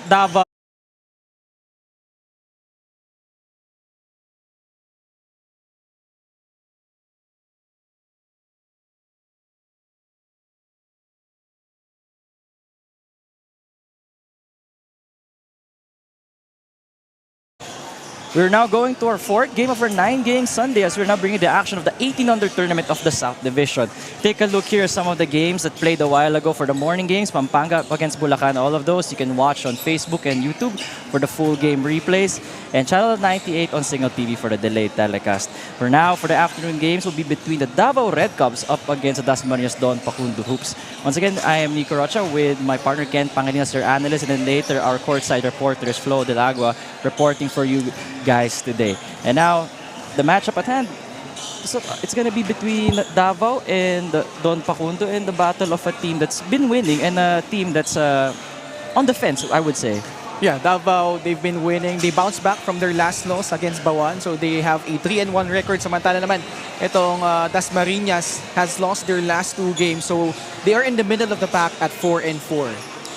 Davao. We're now going to our fourth game of our 9-game Sunday as we're now bringing the action of the 18-under tournament of the South Division. Take a look here at some of the games that played a while ago for the morning games. Pampanga up against Bulacan, all of those you can watch on Facebook and YouTube for the full game replays. And Channel 98 on Signal TV for the delayed telecast. For now, for the afternoon games will be between the Davao Red Cubs up against the Dasmariñas Don Pacundo Hoops. Once again, I am Nico Rocha with my partner Ken Pangilinan, Sir Analyst, and then later our courtside reporter is Flo Del Agua reporting for you guys today. And now, the matchup at hand. So it's going to be between Davao and Don Pacundo in the battle of a team that's been winning and a team that's on the fence, I would say. Yeah, Davao, they've been winning. They bounced back from their last loss against Bawan. So they have a 3-1 record. Samantala naman, itong Dasmariñas has lost their last 2 games. So they are in the middle of the pack at 4-4.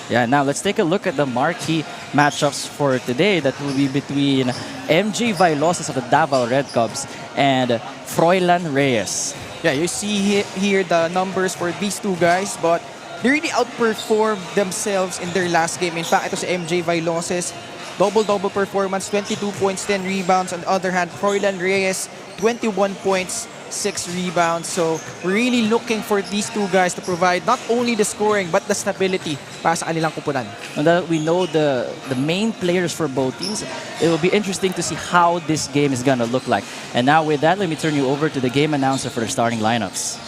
Yeah, now let's take a look at the marquee matchups for today. That will be between MJ Vailoses of the Davao Red Cubs and Froilan Reyes. Yeah, you see here the numbers for these two guys, but they really outperformed themselves in their last game. In fact, ito si MJ Vailoses, double-double performance, 22 points, 10 rebounds. On the other hand, Froilan Reyes, 21 points, 6 rebounds. So we're really looking for these two guys to provide not only the scoring but the stability para sa kanilang kupunan. And that we know the main players for both teams, it will be interesting to see how this game is going to look like. And now with that, let me turn you over to the game announcer for the starting lineups.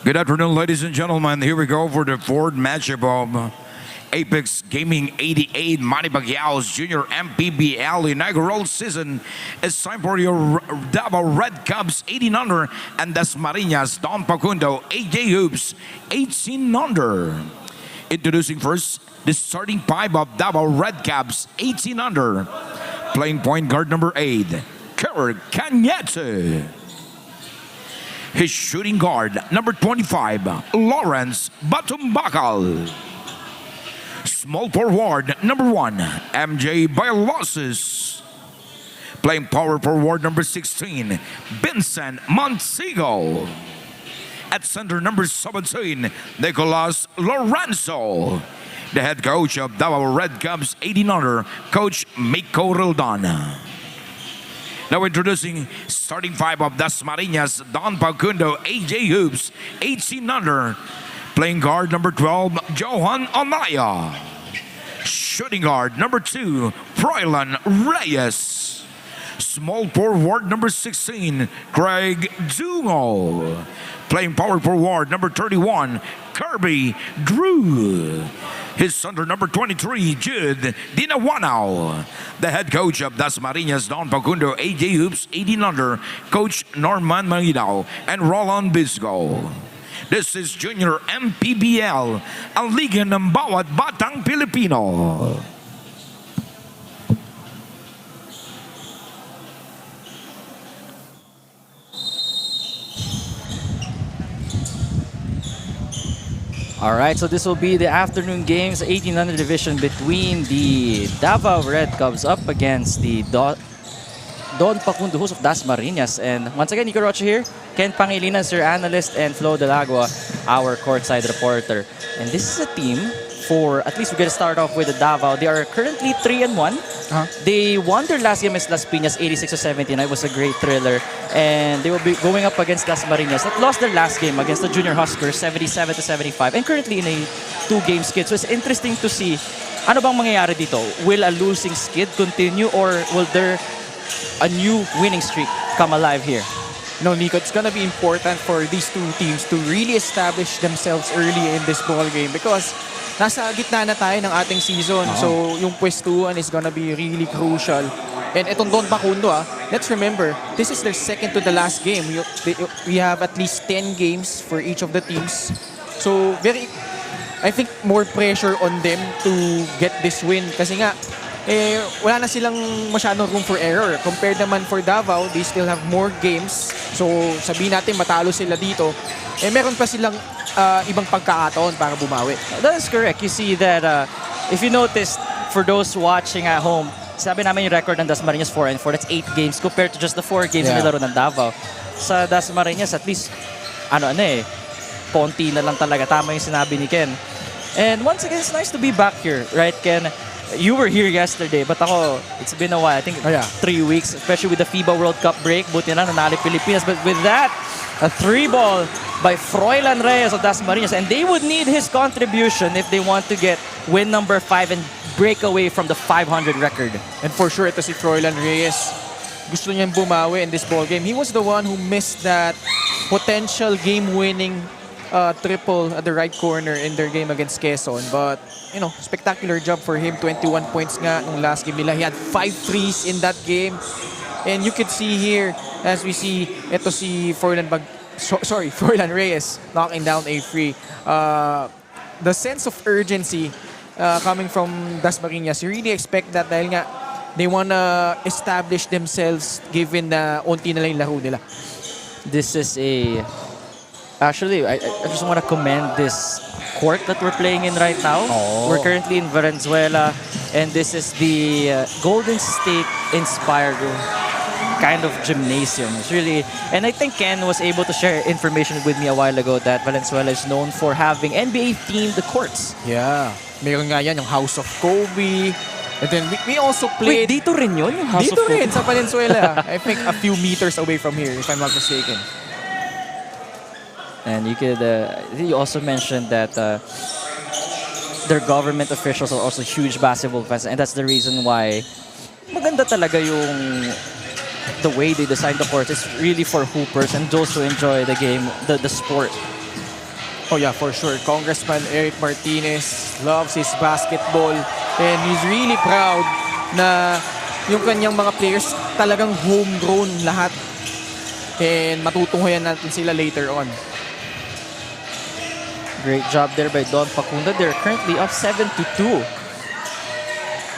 Good afternoon, ladies and gentlemen. Here we go for the fourth matchup of Apex Gaming 88 Manny Pacquiao's Junior MPBL inaugural season. It's time for your Davao Red Cubs 18-under and Dasmariñas Don Pacundo AJ Hoops 18-under. Introducing first the starting 5 of Davao Red Cubs 18-under. Playing point guard number 8, Kerr Cañete. His shooting guard, number 25, Lawrence Batumbakal. Small forward, number 1, MJ Vailoses. Playing power forward, number 16, Vincent Montsegal. At center, number 17, Nicolas Lorenzo. The head coach of Davao Red Cubs 18-under, Coach Miko Roldan. Now introducing starting 5 of Dasmariñas Don Pacundo AJ Hoops 18-under. Playing guard number 12 Johan Amaya. Shooting guard number 2 Froilan Reyes. Small forward number 16 Craig Dungo. Playing power forward number 31 Kirby Drew. His center number 23, Jude Dinawanao. The head coach of Dasmariñas Don Pacundo AJ Hoops 18-under, Coach Norman Manginao and Roland Bisco. This is Junior MPBL, ang liga ng bawat batang Pilipino. Alright, so this will be the afternoon games, 18-under division between the Davao Red Cubs up against the Don Pacundo Hoops of Dasmariñas. And once again, Nico Rocha here, Ken Pangilinan, Sir Analyst, and Flo Del Agua, our courtside reporter. And this is a team for, at least we're going to start off with the Davao. They are currently 3-1. They won their last game against Las Piñas 86-79. It was a great thriller. And they will be going up against Dasmariñas that lost their last game against the Junior Huskers 77-75. And currently in a 2-game skid. So it's interesting to see ano bang mangyayari dito. Will a losing skid continue or will there a new winning streak come alive here? No, Nico, it's gonna be important for these two teams to really establish themselves early in this ball game because nasa gitna na tayo ng ating season. So yung pwestuhan is gonna be really crucial. And itong Don Pacundo, let's remember, this is their second to the last game. We have at least 10 games for each of the teams. So I think more pressure on them to get this win. Kasi nga, wala na silang masyadong room for error. Compared naman for Davao, they still have more games. So sabihin natin matalo sila dito, meron pa silang ibang pagkakataon para bumawi. That is correct. You see that if you noticed, for those watching at home, sabi namin yung record ng Dasmariñas 4-4. That's 8 games compared to just the 4 games na nilaro ng Davao. Sa Dasmariñas, at least, konti na lang talaga. Tama yung sinabi ni Ken. And once again, it's nice to be back here, right, Ken? You were here yesterday, but ako, it's been a while. I think 3 weeks, especially with the FIBA World Cup break. Buti na nanalo Pilipinas. But with that, a 3-ball by Froilan Reyes of Dasmariñas. And they would need his contribution if they want to get win number 5 and break away from the 500 record. And for sure, ito si Froilan Reyes. Gusto niyang bumawi in this ball game. He was the one who missed that potential game-winning triple at the right corner in their game against Quezon. But, spectacular job for him. 21 points nga nung last game nila. He had 5 threes in that game. And you could see here, as we see, ito si Froilan Reyes knocking down a free. The sense of urgency coming from Dasmariñas, you really expect that dahil nga they wanna establish themselves given na onti na lang yung laro nila. This is actually, I just want to commend this court that we're playing in right now. We're currently in Valenzuela, and this is the Golden State inspired kind of gymnasium. It's really, and I think Ken was able to share information with me a while ago that Valenzuela is known for having NBA themed courts. Yeah. Meron nga yan, yung House of Kobe. And then we also played... Wait, dito rin yun? Yung House of dito Kobe? rin, sa Valenzuela. I think a few meters away from here, if I'm not mistaken. And you also mentioned that their government officials are also huge basketball fans, and that's the reason why maganda talaga yung the way they design the courts. It's really for hoopers and those who enjoy the game, the sport. Oh yeah, for sure. Congressman Eric Martinez loves his basketball and he's really proud na yung kanyang mga players talagang homegrown lahat. And matutunghayan natin sila later on. Great job there by Don Pacunda. They're currently up 7-2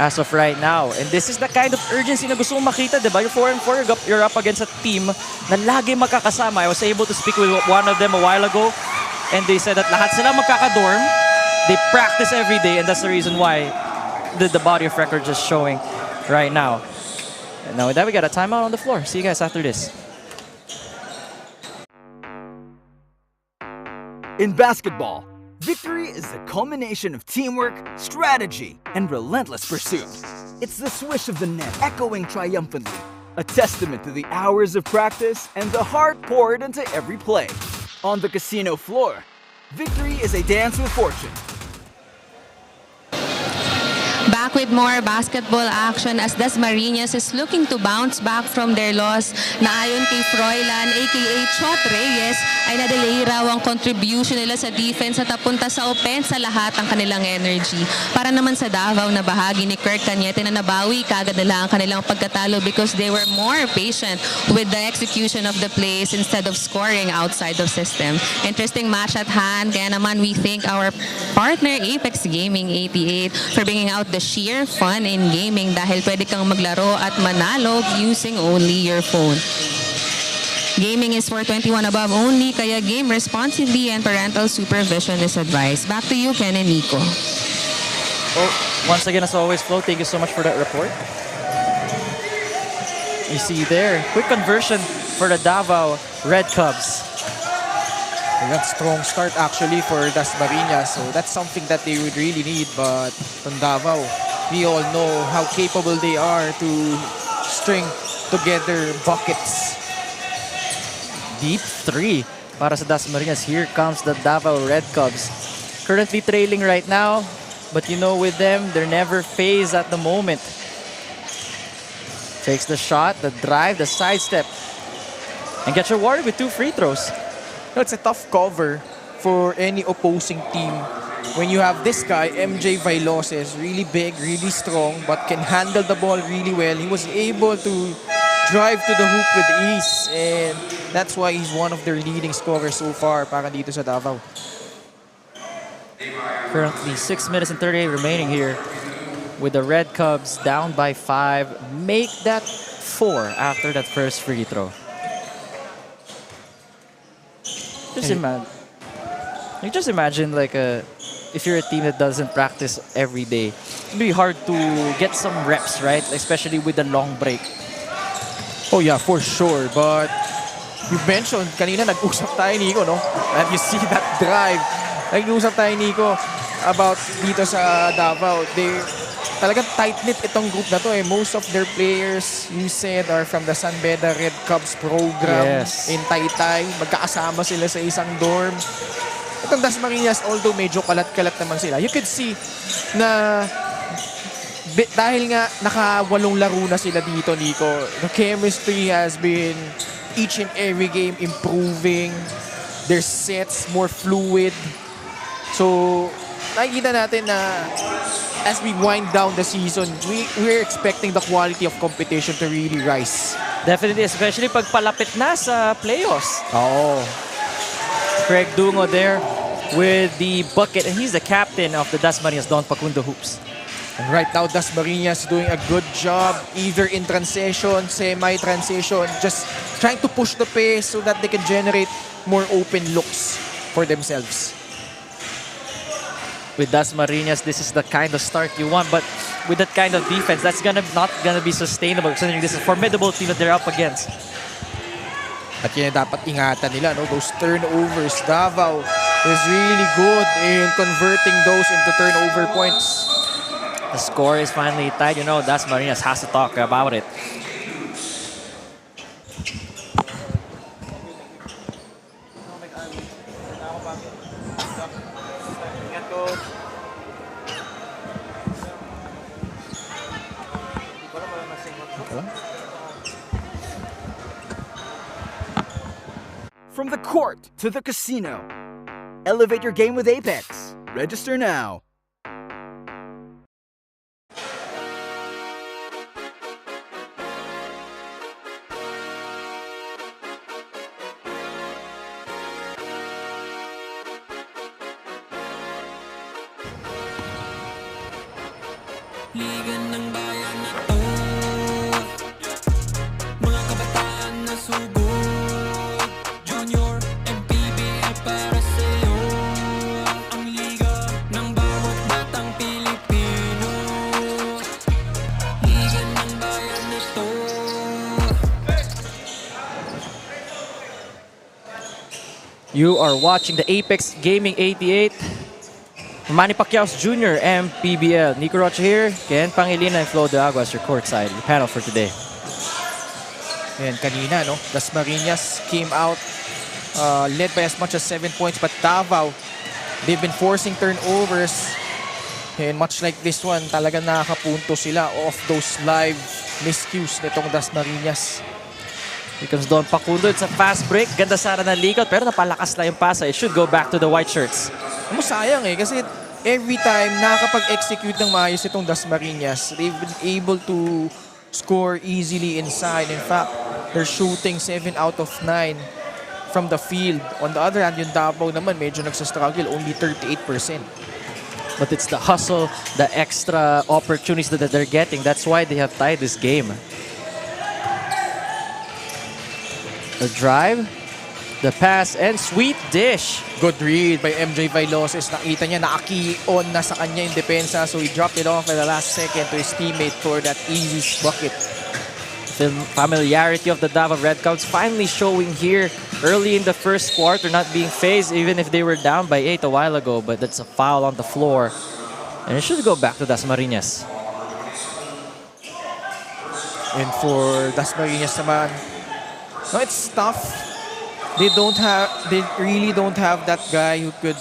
as of right now. And this is the kind of urgency na gusto mong makita, diba? You're 4-4, you're up against a team na lagi magkakasama. I was able to speak with one of them a while ago, and they said that lahat sila magkakadorm. They practice every day, and that's the reason why the body of record is showing right now. And now with that, we got a timeout on the floor. See you guys after this. In basketball, victory is the culmination of teamwork, strategy, and relentless pursuit. It's the swish of the net echoing triumphantly, a testament to the hours of practice and the heart poured into every play. On the casino floor, victory is a dance with fortune. Back with more basketball action as Dasmariñas is looking to bounce back from their loss na ayon kay Froilan aka Chot Reyes ay nadelay raw ang contribution nila sa defense at napunta sa offense sa lahat ang kanilang energy. Para naman sa Davao na bahagi ni Kirk Cañete na nabawi kagad nila ang kanilang pagkatalo because they were more patient with the execution of the plays instead of scoring outside the system. Interesting match at hand, kaya naman we thank our partner Apex Gaming 88 for bringing out the sheer fun in gaming dahil pwede kang maglaro at manalo using only your phone. Gaming is for 21 above only, kaya game responsibly and parental supervision is advised. Back to you, Ken and Nico. Well, once again, as always, Flo, thank you so much for that report. You see there, quick conversion for the Davao Red Cubs. They got strong start actually for Dasmariñas, so that's something that they would really need. But from Davao, we all know how capable they are to string together buckets. Deep three para sa Dasmariñas. Here comes the Davao Red Cubs. Currently trailing right now, but you know with them, they're never phased at the moment. Takes the shot, the drive, the sidestep, and gets rewarded with 2 free throws. It's a tough cover for any opposing team when you have this guy, MJ Vailoses, really big, really strong, but can handle the ball really well. He was able to drive to the hoop with ease, and that's why he's one of their leading scorers so far para dito sa Davao. Currently 6 minutes and 38 remaining here with the Red Cubs down by 5, make that 4 after that first free throw. Just imagine like if you're a team that doesn't practice every day, it'd be hard to get some reps, right? Especially with the long break. Oh yeah, for sure. But you mentioned, kanina nag-usap tayo, Nico, no? And you see that drive. Nag-usap tayo, Nico, about dito sa Davao. Talagang tight-knit itong group na to eh. Most of their players, you said, are from the San Beda Red Cubs program in Taytay. Magkakasama sila sa isang dorm. Itong Dasmariñas, although medyo kalat-kalat naman sila, you could see na dahil nga naka-8 laro na sila dito, Nico, the chemistry has been each and every game improving. Their sets more fluid. So, nakikita natin na as we wind down the season, we're expecting the quality of competition to really rise. Definitely, especially pag palapit na sa playoffs. Oh. Craig Dungo there with the bucket, and he's the captain of the Dasmariñas Don Facundo Hoops. And right now, Dasmariñas doing a good job, either in transition, semi-transition, just trying to push the pace so that they can generate more open looks for themselves. With Dasmariñas, this is the kind of start you want, but with that kind of defense, that's not gonna be sustainable considering this is a formidable team that they're up against. At yun dapat ingatan nila, no? Those turnovers. Davao is really good in converting those into turnover points. The score is finally tied. You know, Dasmariñas has to talk about it. From the court to the casino, elevate your game with Apex. Register now. Liga ng bayan na to, mga kabataan na subok, Junior, MPBL para sa'yo, ang liga ng bawat batang Pilipino, liga ng bayan na to. You are watching the Apex Gaming 88. Manny Pacquiao's Jr. MPBL. Nico Rocha here, Ken Pangilinan and Flo De Aguas, your courtside, your panel for today. And kanina, no? Dasmariñas came out led by as much as 7 points, but Davao, they've been forcing turnovers. And much like this one, talagang nakakapunto sila off those live miscues nitong Dasmariñas. Here comes Don Facundo. It's a fast break. Ganda sana ng likot, pero napalakas na yung pasa. It should go back to the white shirts. Sayang eh, kasi every time nakakapag-execute ng maayos itong Dasmariñas, they've been able to score easily inside. In fact, they're shooting 7 out of 9 from the field. On the other hand, yung Davao naman medyo nagsastruggle, only 38%. But it's the hustle, the extra opportunities that they're getting. That's why they have tied this game. The drive, the pass, and sweet dish. Good read by MJ Vailoses. Nakita niya, naki-on na sa kanya yung depensa. So he dropped it off at the last second to his teammate for that easy bucket. The familiarity of the Davao Red Cubs finally showing here early in the first quarter, not being phased even if they were down by 8 a while ago. But that's a foul on the floor. And it should go back to Dasmariñas. And for Dasmariñas naman, no, it's tough. They really don't have that guy who could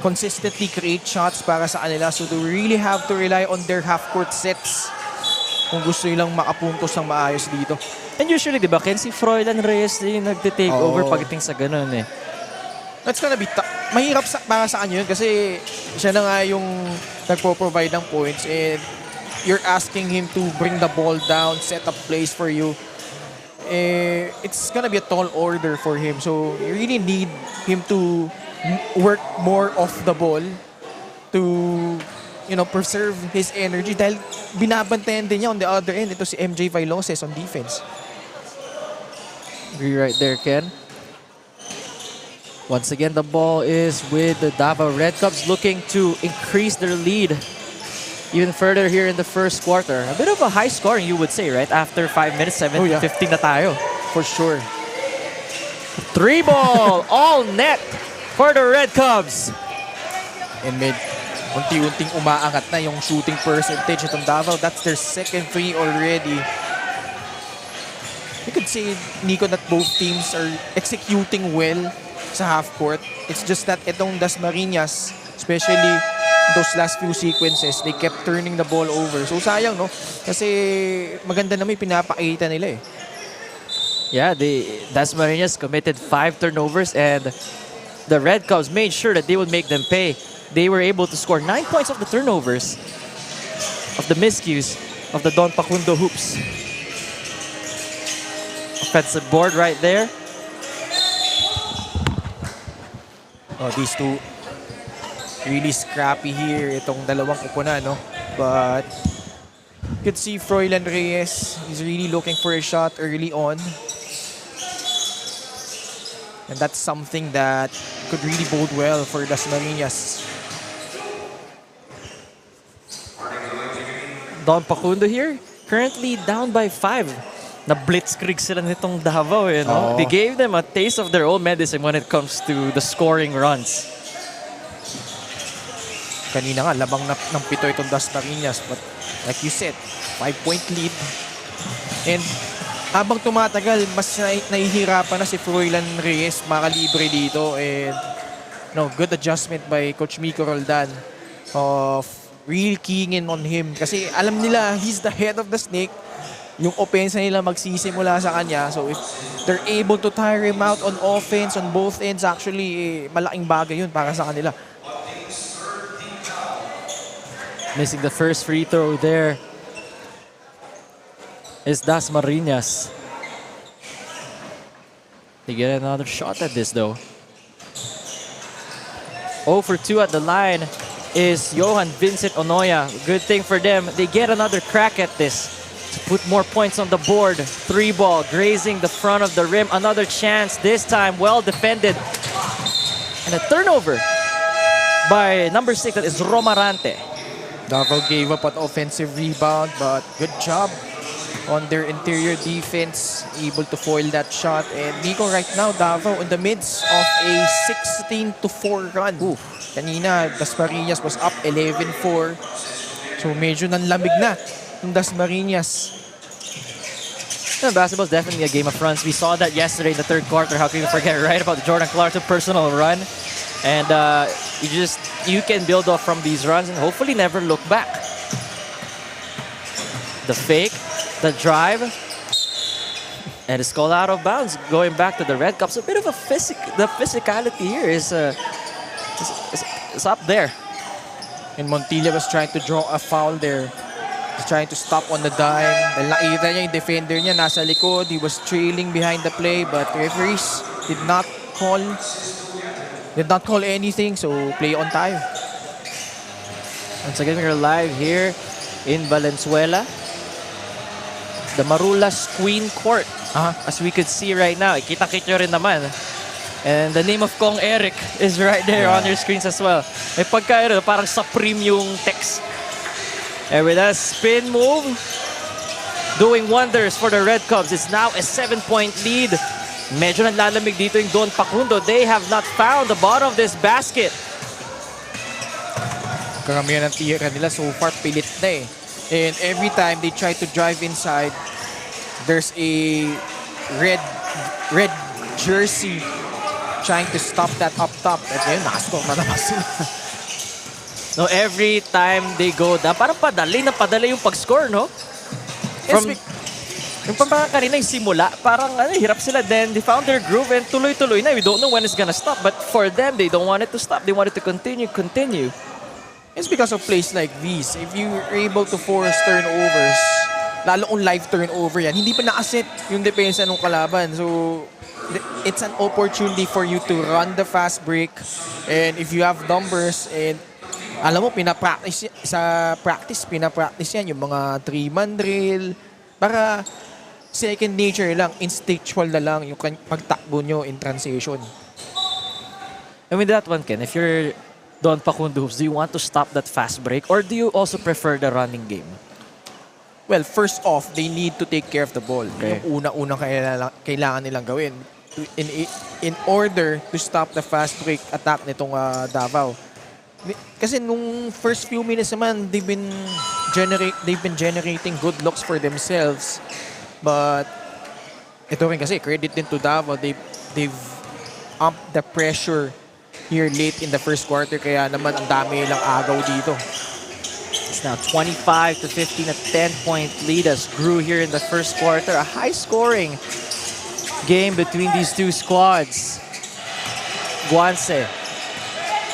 consistently create shots para sa kanila. So they really have to rely on their half-court sets kung gusto nilang makapuntos ng maayos dito. And usually, di ba, Kenzie Froilan Reyes yung nagte-take over pagdating sa ganun eh. That's gonna be mahirap para sa kanya yun kasi siya na nga yung nagpo-provide ng points and you're asking him to bring the ball down, set up plays for you. It's gonna be a tall order for him. So you really need him to work more off the ball to preserve his energy dahil binabantayan din niya on the other end. Ito si MJ Vailoses on defense. Agree right there, Ken. Once again, the ball is with the Davao Red Cubs looking to increase their lead even further here in the first quarter. A bit of a high scoring, you would say, right? After 5 minutes, 7-15 na tayo. For sure. 3 ball, all net for the Red Cubs. And unti-unting umaangat na yung shooting percentage itong Davao. That's their second three already. You could say, Nico, that both teams are executing well sa half court. It's just that itong Dasmariñas, especially those last few sequences, they kept turning the ball over. So sayang, no? Kasi maganda na may pinapakita nila eh. Yeah, the Dasmariñas committed 5 turnovers and the Red Cubs made sure that they would make them pay. They were able to score 9 points of the turnovers, of the miscues, of the Don Pacundo hoops. Offensive board right there. Oh, these two really scrappy here. Itong dalawang kupunan, no? But you could see Froilan Reyes is really looking for a shot early on. And that's something that could really bode well for Dasmariñas. Don Pacundo here, currently down by 5. Na blitzkrieg sila nitong Davao, you know? Oo. They gave them a taste of their own medicine when it comes to the scoring runs. Kanina nga, labang ng pito itong Dasmariñas. But like you said, 5-point lead. And habang tumatagal, mas nahihirapan na si Froilan Reyes makalibre dito. And good adjustment by Coach Miko Roldan of really keying in on him. Kasi alam nila, he's the head of the snake. Yung offense nila magsisimula sa kanya. So if they're able to tire him out on offense, on both ends, actually, malaking bagay yun para sa kanila. Missing the first free throw there is Dasmariñas. They get another shot at this though. 0 for 2 at the line is Johan Vincent Onoya. Good thing for them. They get another crack at this to put more points on the board. 3 ball grazing the front of the rim. Another chance, this time well defended. And a turnover by number 6, that is Romarante. Davao gave up an offensive rebound, but good job on their interior defense, able to foil that shot. And Nico, right now, Davao in the midst of a 16-4 run. Kanina, Dasmariñas was up 11-4. So medyo nanlamig na yung Dasmariñas. Basketball is definitely a game of runs. We saw that yesterday in the third quarter. How can we forget, right, about the Jordan Clarkson personal run? And you can build off from these runs and hopefully never look back. The fake, the drive, and it's called out of bounds. Going back to the Red Cups, a bit of a the physicality here is up there. And Montilla was trying to draw a foul there. He's trying to stop on the dime. Dahil nakita niya yung defender niya nasa likod. He was trailing behind the play, but referees did not call anything, so play on tayo. Once again, we're live here in Valenzuela. The Marulas Queen Court, as we could see right now. Kita-kita rin naman. And the name of Kong Eric is right there on your screens as well. May pagka parang supreme yung text. And with a spin move, doing wonders for the Red Cubs. It's now a 7-point lead. Medyo nanlalamig dito yung Don Pacundo. They have not found the bottom of this basket. Karamihan ng tira nila so far pilit na eh. And every time they try to drive inside, there's a red jersey trying to stop that up top. At ngayon, nakascore na naman sila. No, every time they go down, parang padali yung pag-score, no? Yung parang kanina yung simula, parang hirap sila. Then they found their groove and tuloy-tuloy na. We don't know when it's gonna stop. But for them, they don't want it to stop. They want it to continue. It's because of plays like these. If you're able to force turnovers, lalo kung live turnover yan, hindi pa nakaset yung depensa ng kalaban. So, it's an opportunity for you to run the fast break. And if you have numbers and Alam mo, pinapractice yan yung mga 3-man drill para second nature lang, instinctual na lang yung pagtakbo nyo in transition. And with that one, Ken, if you're Don Pacundo Hoops, do you want to stop that fast break or do you also prefer the running game? Well, first off, they need to take care of the ball. Okay. Yung unang kailangan nilang gawin in order to stop the fast break attack nitong Davao. Kasi nung first few minutes naman, they've been generating good looks for themselves. But ito rin kasi, credit din to Davao. They've upped the pressure here late in the first quarter. Kaya naman ang dami lang agaw dito. It's now 25-15, a 10-point lead as grew here in the first quarter. A high-scoring game between these two squads. Guanse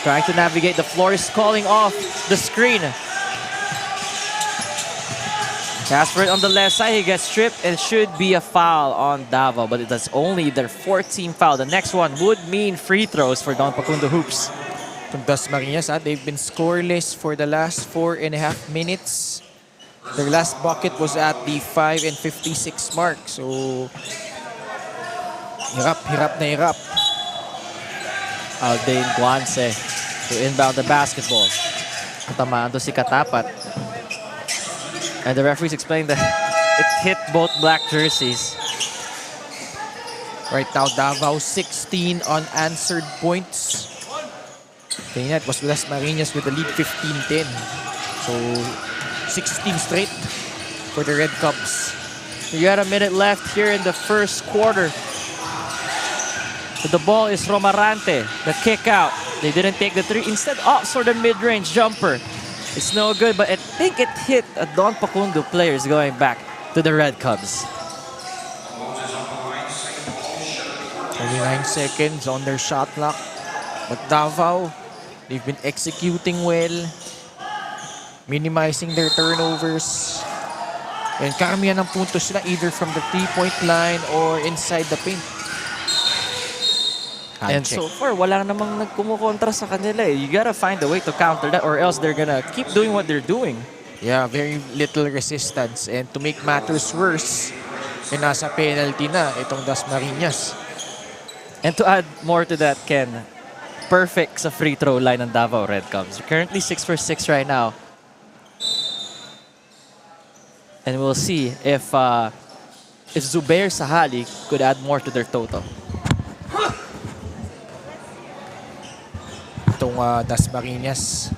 trying to navigate. The floor is calling off the screen. Casper on the left side, he gets stripped and should be a foul on Davao, but that's only their 14th foul. The next one would mean free throws for Don Pacundo Hoops. From Dasmariñas, they've been scoreless for the last 4.5 minutes. Their last bucket was at the 5:56 mark. So, hirap na hirap. Aldain Guanse to inbound the basketball. Tamaan to si Katapat. And the referees explained that it hit both black jerseys. Right now, Davao 16 unanswered points. Kaya it was Dasmariñas with the lead 15-10. So, 16 straight for the Red Cubs. You got a minute left here in the first quarter. So the ball is Romarante. The kick out. They didn't take the three. Instead, opts for the mid-range jumper. It's no good, but I think it hit a Don Pacundo players going back to the Red Cubs. 29 seconds on their shot clock. But Davao, they've been executing well, minimizing their turnovers. And karamihan ng puntos nila either from the 3-point line or inside the paint. And so far, wala namang nagkumukontra sa kanila eh. You gotta find a way to counter that or else they're gonna keep doing what they're doing. Yeah, very little resistance. And to make matters worse, nasa penalty na itong Dasmariñas. And to add more to that, Ken, perfect sa free throw line ng Davao Red Cubs. Currently 6 for 6 right now. And we'll see if Zubair Sahali could add more to their total. Itong Dasmariñas,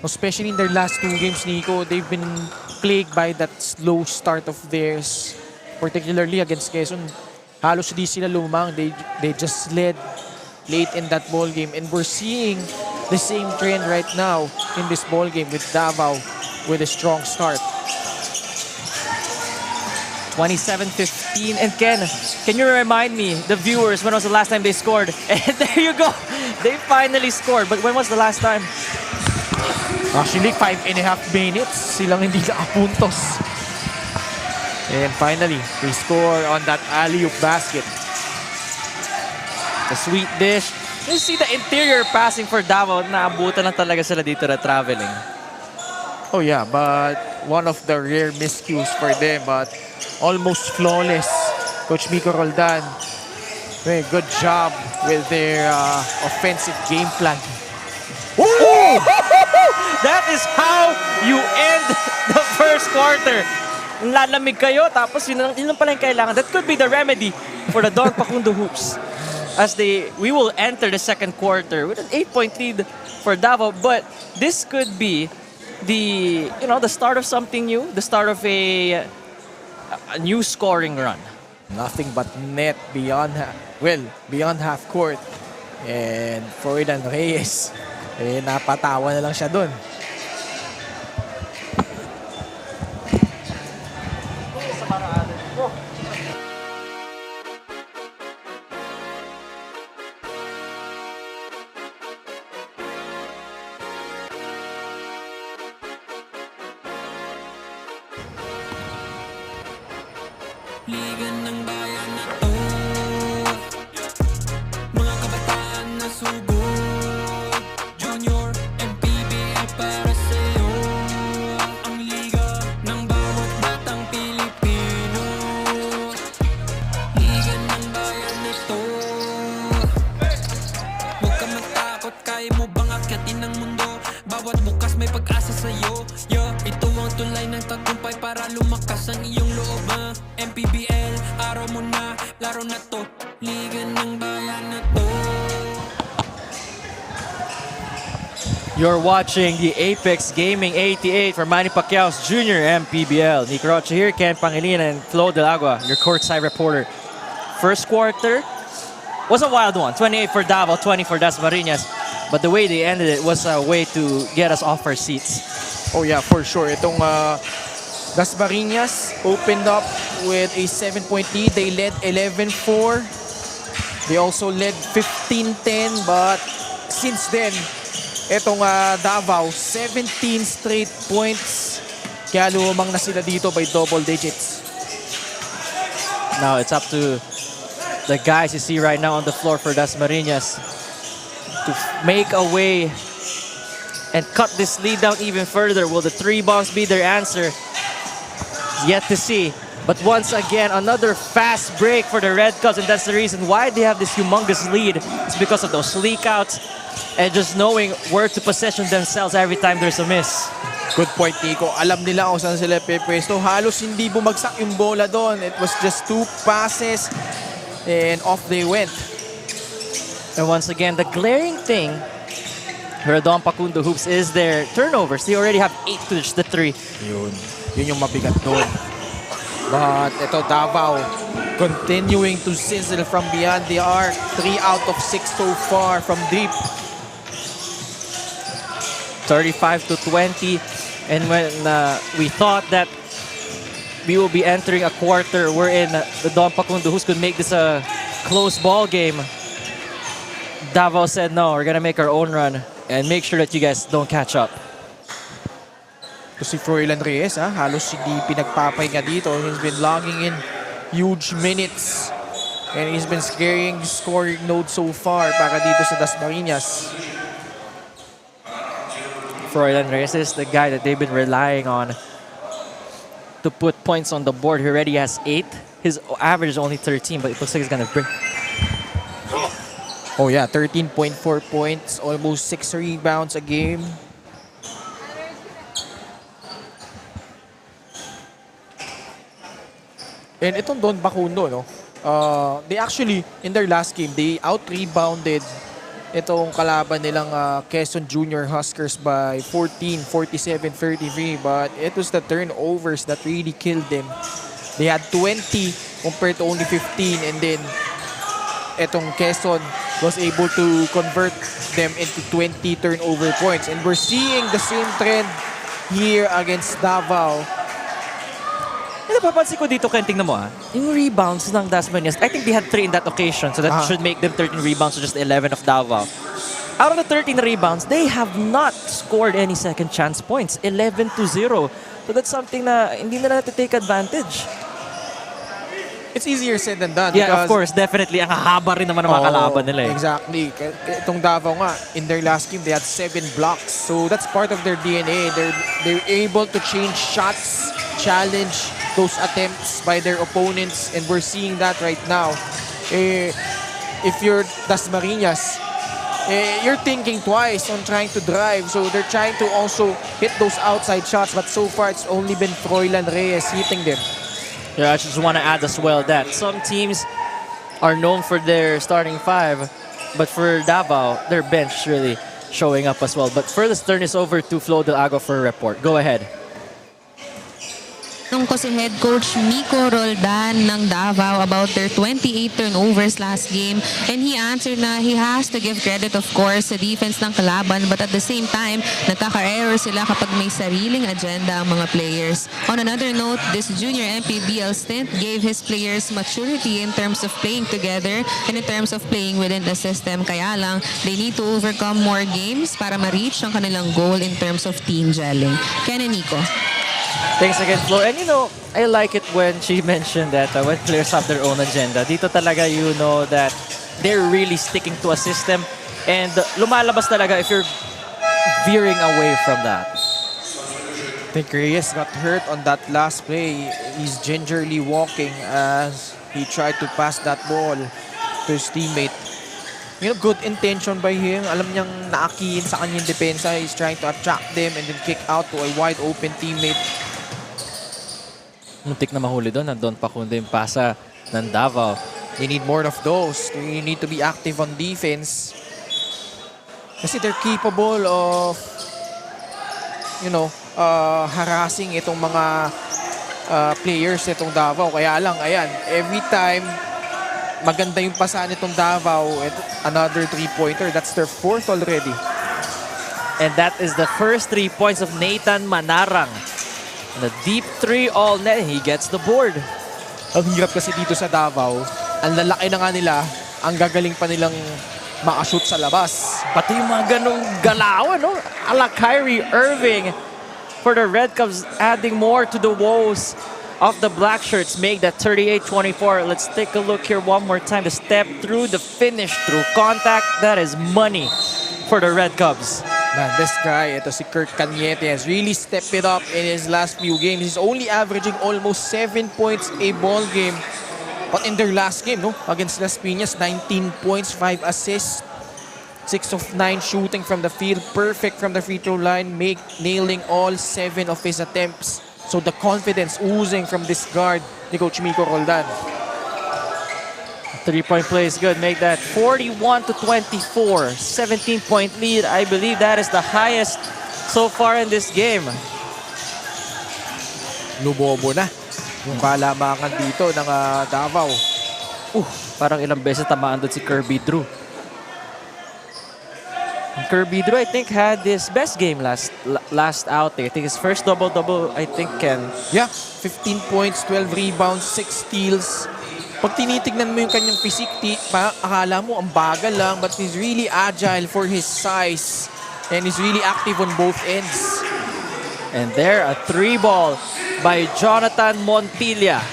especially in their last 2 games, Nico, they've been plagued by that slow start of theirs, particularly against Quezon. Halos di sila lumang. They just led late in that ball game, and we're seeing the same trend right now in this ball game with Davao with a strong start. 27-15. And Ken, can you remind me, the viewers, when was the last time they scored? And there you go. They finally scored. But when was the last time? Actually, 5.5 minutes silang hindi nakapuntos. And finally, they score on that alley-oop basket. The sweet dish. You see the interior passing for Davao. Naabutan lang talaga sila dito na traveling. Oh yeah, but one of the rare miscues for them, but almost flawless. Coach Miko Roldan, very good job with their offensive game plan. Ooh! That is how you end the first quarter. Lalamig kayo, tapos yun lang pala yung kailangan. That could be the remedy for the Don Pacundo Hoops. As we will enter the second quarter with an 8-point lead for Davao, but this could be the start of something new, the start of a new scoring run. Nothing but net beyond half court. And Froilan Reyes, napatawa na lang siya dun. Liga ng bayan na to, mga kabataan na subok, Junior, MPBL lumakas ang iyong loob ha. MPBL, araw mo na, laro na to. Liga ng bayan na to. You're watching the Apex Gaming 88 for Manny Pacquiao's Junior MPBL. Nick Rocha here, Ken Pangilinan, and Flo Del Agua, your courtside reporter. First quarter was a wild one. 28 for Davao, 20 for Dasmariñas. But the way they ended it was a way to get us off our seats. Oh yeah, for sure. Itong Dasmariñas opened up with a 7-point lead. They led 11-4. They also led 15-10. But since then, itong Davao, 17 straight points. Kaya lumang na sila dito by double digits. Now it's up to the guys you see right now on the floor for Dasmariñas to make a way and cut this lead down even further. Will the 3 bombs be their answer? Yet to see. But once again, another fast break for the Red Cubs, and that's the reason why they have this humongous lead. It's because of those leakouts and just knowing where to position themselves every time there's a miss. Good point, Nico. Alam nila kung saan sila pepwesto. Halos hindi bumagsak yung bola doon. It was just 2 passes and off they went. And once again, the glaring thing for Don Pacundo Hoops is their turnovers. They already have 8 to the 3. Yun yung mabigat doon. But ito, Davao continuing to sizzle from beyond the arc. 3 out of 6 so far from deep. 35-20. And when we thought that we will be entering a quarter wherein the Don Pacundo Hoops could make this a close ball game, Davao said, no, we're gonna make our own run and make sure that you guys don't catch up. Si Froilan Reyes, halos hindi pinagpapahinga dito. He's been logging in huge minutes. And he's been scaring scoring node so far para dito sa Dasmariñas. Froilan Reyes is the guy that they've been relying on to put points on the board. He already has 8. His average is only 13, but it looks like he's gonna break. Oh yeah, 13.4 points, almost 6 rebounds a game. And itong Don Pacundo, no? They actually, in their last game, they out-rebounded itong kalaban nilang Quezon Junior Huskers by 14, 47-33. But it was the turnovers that really killed them. They had 20 compared to only 15. And then, itong Quezon was able to convert them into 20 turnover points. And we're seeing the same trend here against Davao. Napapansin ko dito, Ken, tingnan mo yung rebounds ng Dasmariñas, I think they had 3 in that occasion, so that should make them 13 rebounds to just 11 of Davao. Out of the 13 rebounds, they have not scored any second chance points. 11-0. So that's something na hindi na natin take advantage. It's easier said than done. Yeah, of course, definitely. Ang hahaba rin naman ng mga kalaban nila. Exactly. Itong Davao nga, in their last game, they had 7 blocks. So that's part of their DNA. They're able to change shots, challenge those attempts by their opponents, and we're seeing that right now. If you're Dasmariñas, you're thinking twice on trying to drive. So they're trying to also hit those outside shots, but so far it's only been Froilan Reyes hitting them. Yeah, I just want to add as well that some teams are known for their starting 5, but for Davao, their bench really showing up as well. But first, turn this over to Flo Del Agua for a report. Go ahead. Tanong ko si head coach Miko Roldan ng Davao about their 28 turnovers last game, and he answered na he has to give credit of course sa defense ng kalaban, but at the same time nagkaka-error sila kapag may sariling agenda ang mga players. On another note, this junior MPBL stint gave his players maturity in terms of playing together and in terms of playing within the system, kaya lang they need to overcome more games para ma-reach ang kanilang goal in terms of team gelling. Ken and Nico. Thanks again, Flo. And you know, I like it when she mentioned that when players have their own agenda. Dito talaga you know that they're really sticking to a system, and lumalabas talaga if you're veering away from that. I think Reyes got hurt on that last play. He's gingerly walking as he tried to pass that ball to his teammate. You know, good intention by him. Alam niyang naakiin sa kanyang depensa. He's trying to attract them and then kick out to a wide open teammate. Muntik na mahuli doon. Nandun pa kundi yung pasa ng Davao. They need more of those. They need to be active on defense. Kasi they're capable of, harassing itong mga players nitong Davao. Kaya lang, ayan, every time maganda yung pasa nitong Davao, another 3-pointer. That's their 4th already. And that is the first 3 points of Nathan Manarang. And a deep 3 all net. He gets the board. Ang hirap kasi dito sa Davao. Ang lalaki na nga nila, ang gagaling pa nilang makashoot sa labas. Pati yung mga ganong galaw, no? Ala Kyrie Irving for the Red Cubs, adding more to the woes of the Black Shirts. Make that 38-24. Let's take a look here one more time. The step through, the finish through contact. That is money for the Red Cubs. Man, this guy, ito si Kurt Cañete, has really stepped it up in his last few games. He's only averaging almost 7 points a ball game. But in their last game, against Dasmariñas, 19 points, 5 assists, 6 of 9 shooting from the field, perfect from the free throw line, nailing all 7 of his attempts. So the confidence oozing from this guard ni Coach Miko Roldan. 3-point play is good. Make that 41-24. 17-point lead. I believe that is the highest so far in this game. Lumobo na yung kalamakan dito ng Davao. Parang ilang beses tamaan doon si Kirby Drew. And Kirby Drew, I think, had his best game last outing. I think his first double-double, I think, Yeah, 15 points, 12 rebounds, 6 steals. Pag tinitignan mo yung kanyang physique, akala mo ang bagal lang, but he's really agile for his size. And he's really active on both ends. And there, a 3-ball by Jonathan Montilla.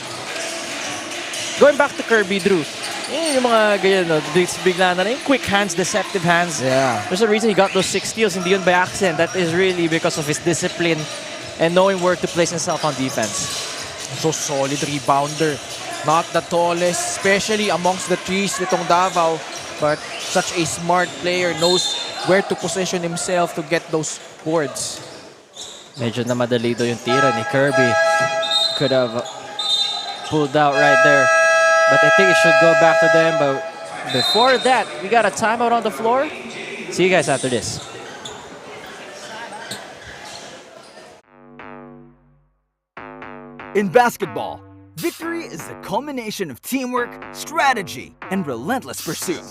Going back to Kirby Drew, yung mga ganyan, bigla na yung quick hands, deceptive hands. Yeah. There's a reason he got those 6 steals, hindi yun by accident. That is really because of his discipline and knowing where to place himself on defense. So solid rebounder. Not the tallest, especially amongst the trees nitong Davao, but such a smart player, knows where to position himself to get those boards. Medyo na madali daw yung tira ni Kirby. Could have pulled out right there. But I think it should go back to them. But before that, we got a timeout on the floor. See you guys after this. In basketball, victory is the culmination of teamwork, strategy, and relentless pursuit.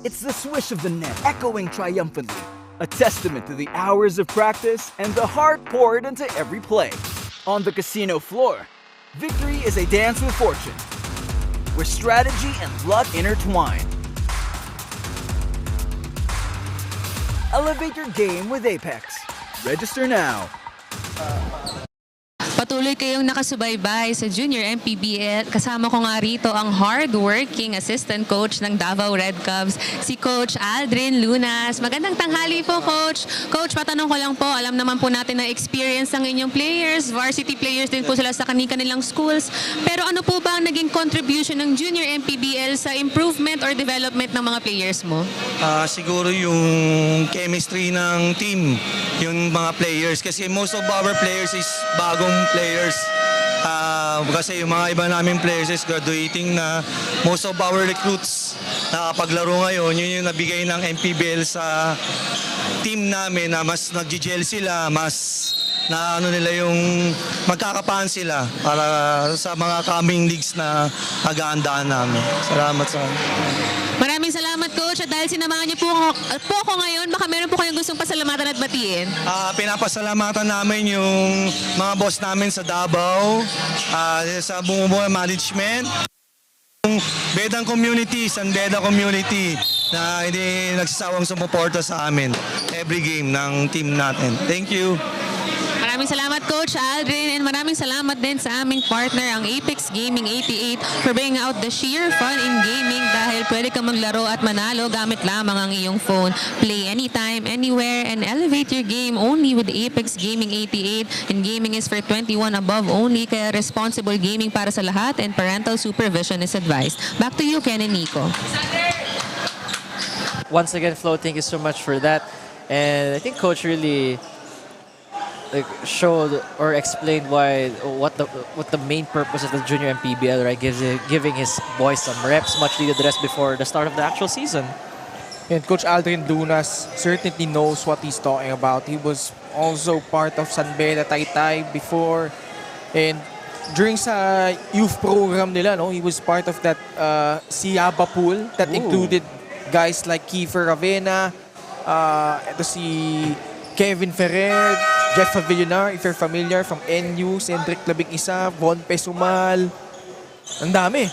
It's the swish of the net echoing triumphantly, a testament to the hours of practice and the heart poured into every play. On the casino floor, victory is a dance with fortune, where strategy and luck intertwine. Elevate your game with Apex. Register now. Patuloy kayong nakasubaybay sa Junior MPBL. Kasama ko nga rito ang hard-working assistant coach ng Davao Red Cubs, si Coach Aldrin Lunas. Magandang tanghali po, Coach. Coach, patanong ko lang po, alam naman po natin na experience ng inyong players, varsity players din po sila sa kanilang schools. Pero ano po ba ang naging contribution ng Junior MPBL sa improvement or development ng mga players mo? Siguro yung chemistry ng team, yung mga players. Kasi most of our players is bagong players. Kasi yung mga iba naming players is graduating na. Most of our recruits na paglaro ngayon, yun yung nabigay ng MPBL sa team namin na mas nag-gel sila, mas na ano nila yung magkakapaan sila para sa mga coming leagues na agaandaan namin. Salamat sa Maraming salamat, Coach. At dahil sinamahan niyo po ako ngayon, baka meron po kayong gustong pasalamatan at batiin. Pinapasalamatan namin yung mga boss namin sa Davao, sa bumubuo management, yung Bedang community, San Beda community na hindi nagsasawang sumuporta sa amin every game ng team natin. Thank you. Maraming salamat, Coach Aldrin, and maraming salamat din sa aming partner, ang Apex Gaming 88, for bringing out the sheer fun in gaming dahil pwede kang maglaro at manalo gamit lamang ang iyong phone. Play anytime, anywhere, and elevate your game only with Apex Gaming 88. And gaming is for 21 above only, kaya responsible gaming para sa lahat and parental supervision is advised. Back to you, Ken and Nico. Once again, Flo, thank you so much for that. And I think Coach really like, showed or explained what the main purpose of the junior MPBL, right? Giving his boys some reps, much needed rest before the start of the actual season. And Coach Aldrin Dunas certainly knows what he's talking about. He was also part of San Beda Taytay before. And during sa youth program nila, no, he was part of that Siyaba pool that included guys like Kiefer Ravena, ito si Kevin Ferrer, Jeff Avillar, if you're familiar, from NU, Cedric Labing-Isa, Von Pesumal. Ang dami.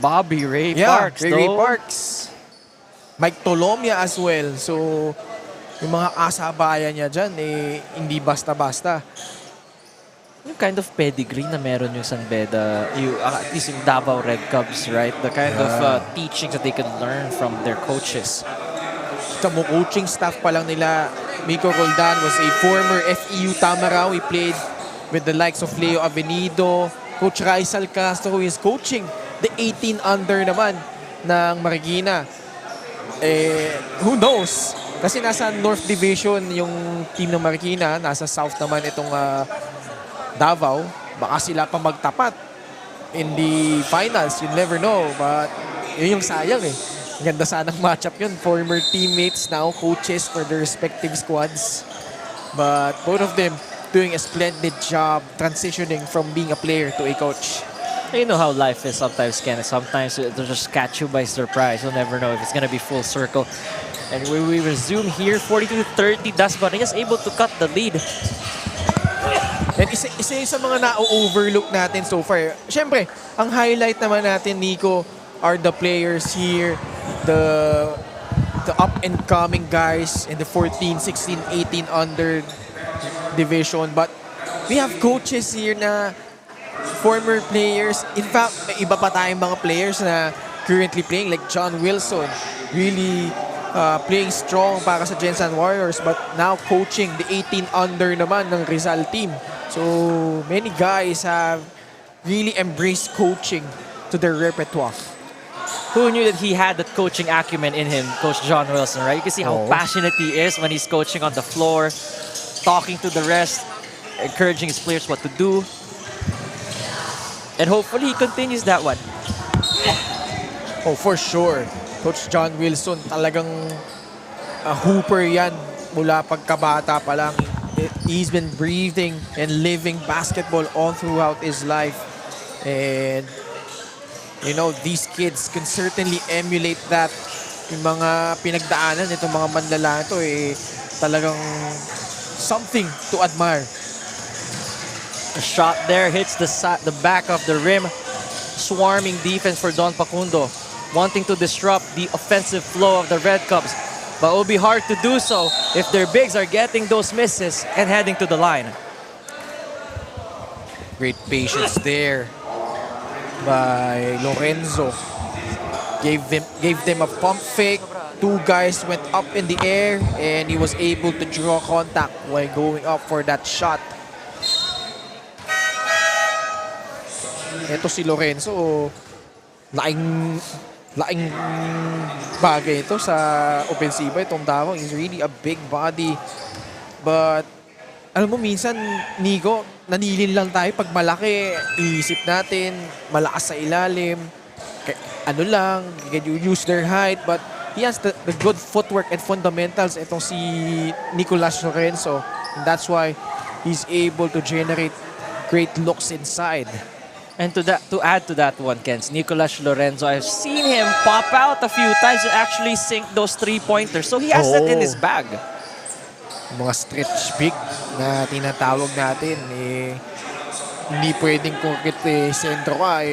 Bobby Ray Parks, Ray though. Parks. Mike Tolomia as well. So, yung mga kasabayan niya dyan, hindi basta-basta. Yung kind of pedigree na meron yung San Beda, at least yung Davao Red Cubs, right? The kind of teachings that they can learn from their coaches. Sa coaching staff pa lang nila, Miko Roldan was a former FEU Tamaraw. He played with the likes of Leo Avenido. Coach Raisal Castro, who is coaching the 18 under naman ng Marikina. Who knows? Kasi nasa North Division yung team ng Marikina, nasa South naman itong Davao. Baka sila pa magtapat in the finals. You never know. But yun yung sayang Ganda sanang matchup yun. Former teammates, now coaches for their respective squads. But both of them doing a splendid job transitioning from being a player to a coach. You know how life is sometimes, Ken. Sometimes it'll just catch you by surprise. You'll never know if it's gonna be full circle. And we resume here, 42-30. Dasmariñas able to cut the lead. And isa yung sa mga na-overlook natin so far. Siyempre, ang highlight naman natin, Nico, are the players here. The up-and-coming guys in the 14, 16, 18 under division. But we have coaches here na former players. In fact, may iba pa tayong mga players na currently playing like John Wilson. Really playing strong para sa Gensan Warriors, but now coaching the 18 under naman ng Rizal team. So many guys have really embraced coaching to their repertoire. Who knew that he had that coaching acumen in him, Coach John Wilson, right? You can see how passionate he is when he's coaching on the floor, talking to the rest, encouraging his players what to do. And hopefully he continues that one. Oh, for sure. Coach John Wilson, talagang hooper yan mula pagkabata pa lang. He's been breathing and living basketball all throughout his life. And you know, these kids can certainly emulate that. Yung mga pinagdaanan itong mga manlala ito, talagang something to admire. The shot there hits the back of the rim. Swarming defense for Don Pacundo, wanting to disrupt the offensive flow of the Red Cubs. But it will be hard to do so if their bigs are getting those misses and heading to the line. Great patience there by Lorenzo. Gave them a pump fake. Two guys went up in the air and he was able to draw contact while going up for that shot. Ito si Lorenzo, laing bagay ito sa opensiba itong Davao. He's really a big body. But alam mo minsan, Nico, nanilin lang tayo pag malaki. Iisip natin, malakas sa ilalim. Ano lang, you use their height. But he has the good footwork and fundamentals. Itong si Nicolas Lorenzo. And that's why he's able to generate great looks inside. And to add to that one, Kens, Nicolas Lorenzo, I've seen him pop out a few times and actually sink those three-pointers. So he has that in his bag. Mga stretch big na tinatawag natin, hindi pwedeng kurkit sentro ka,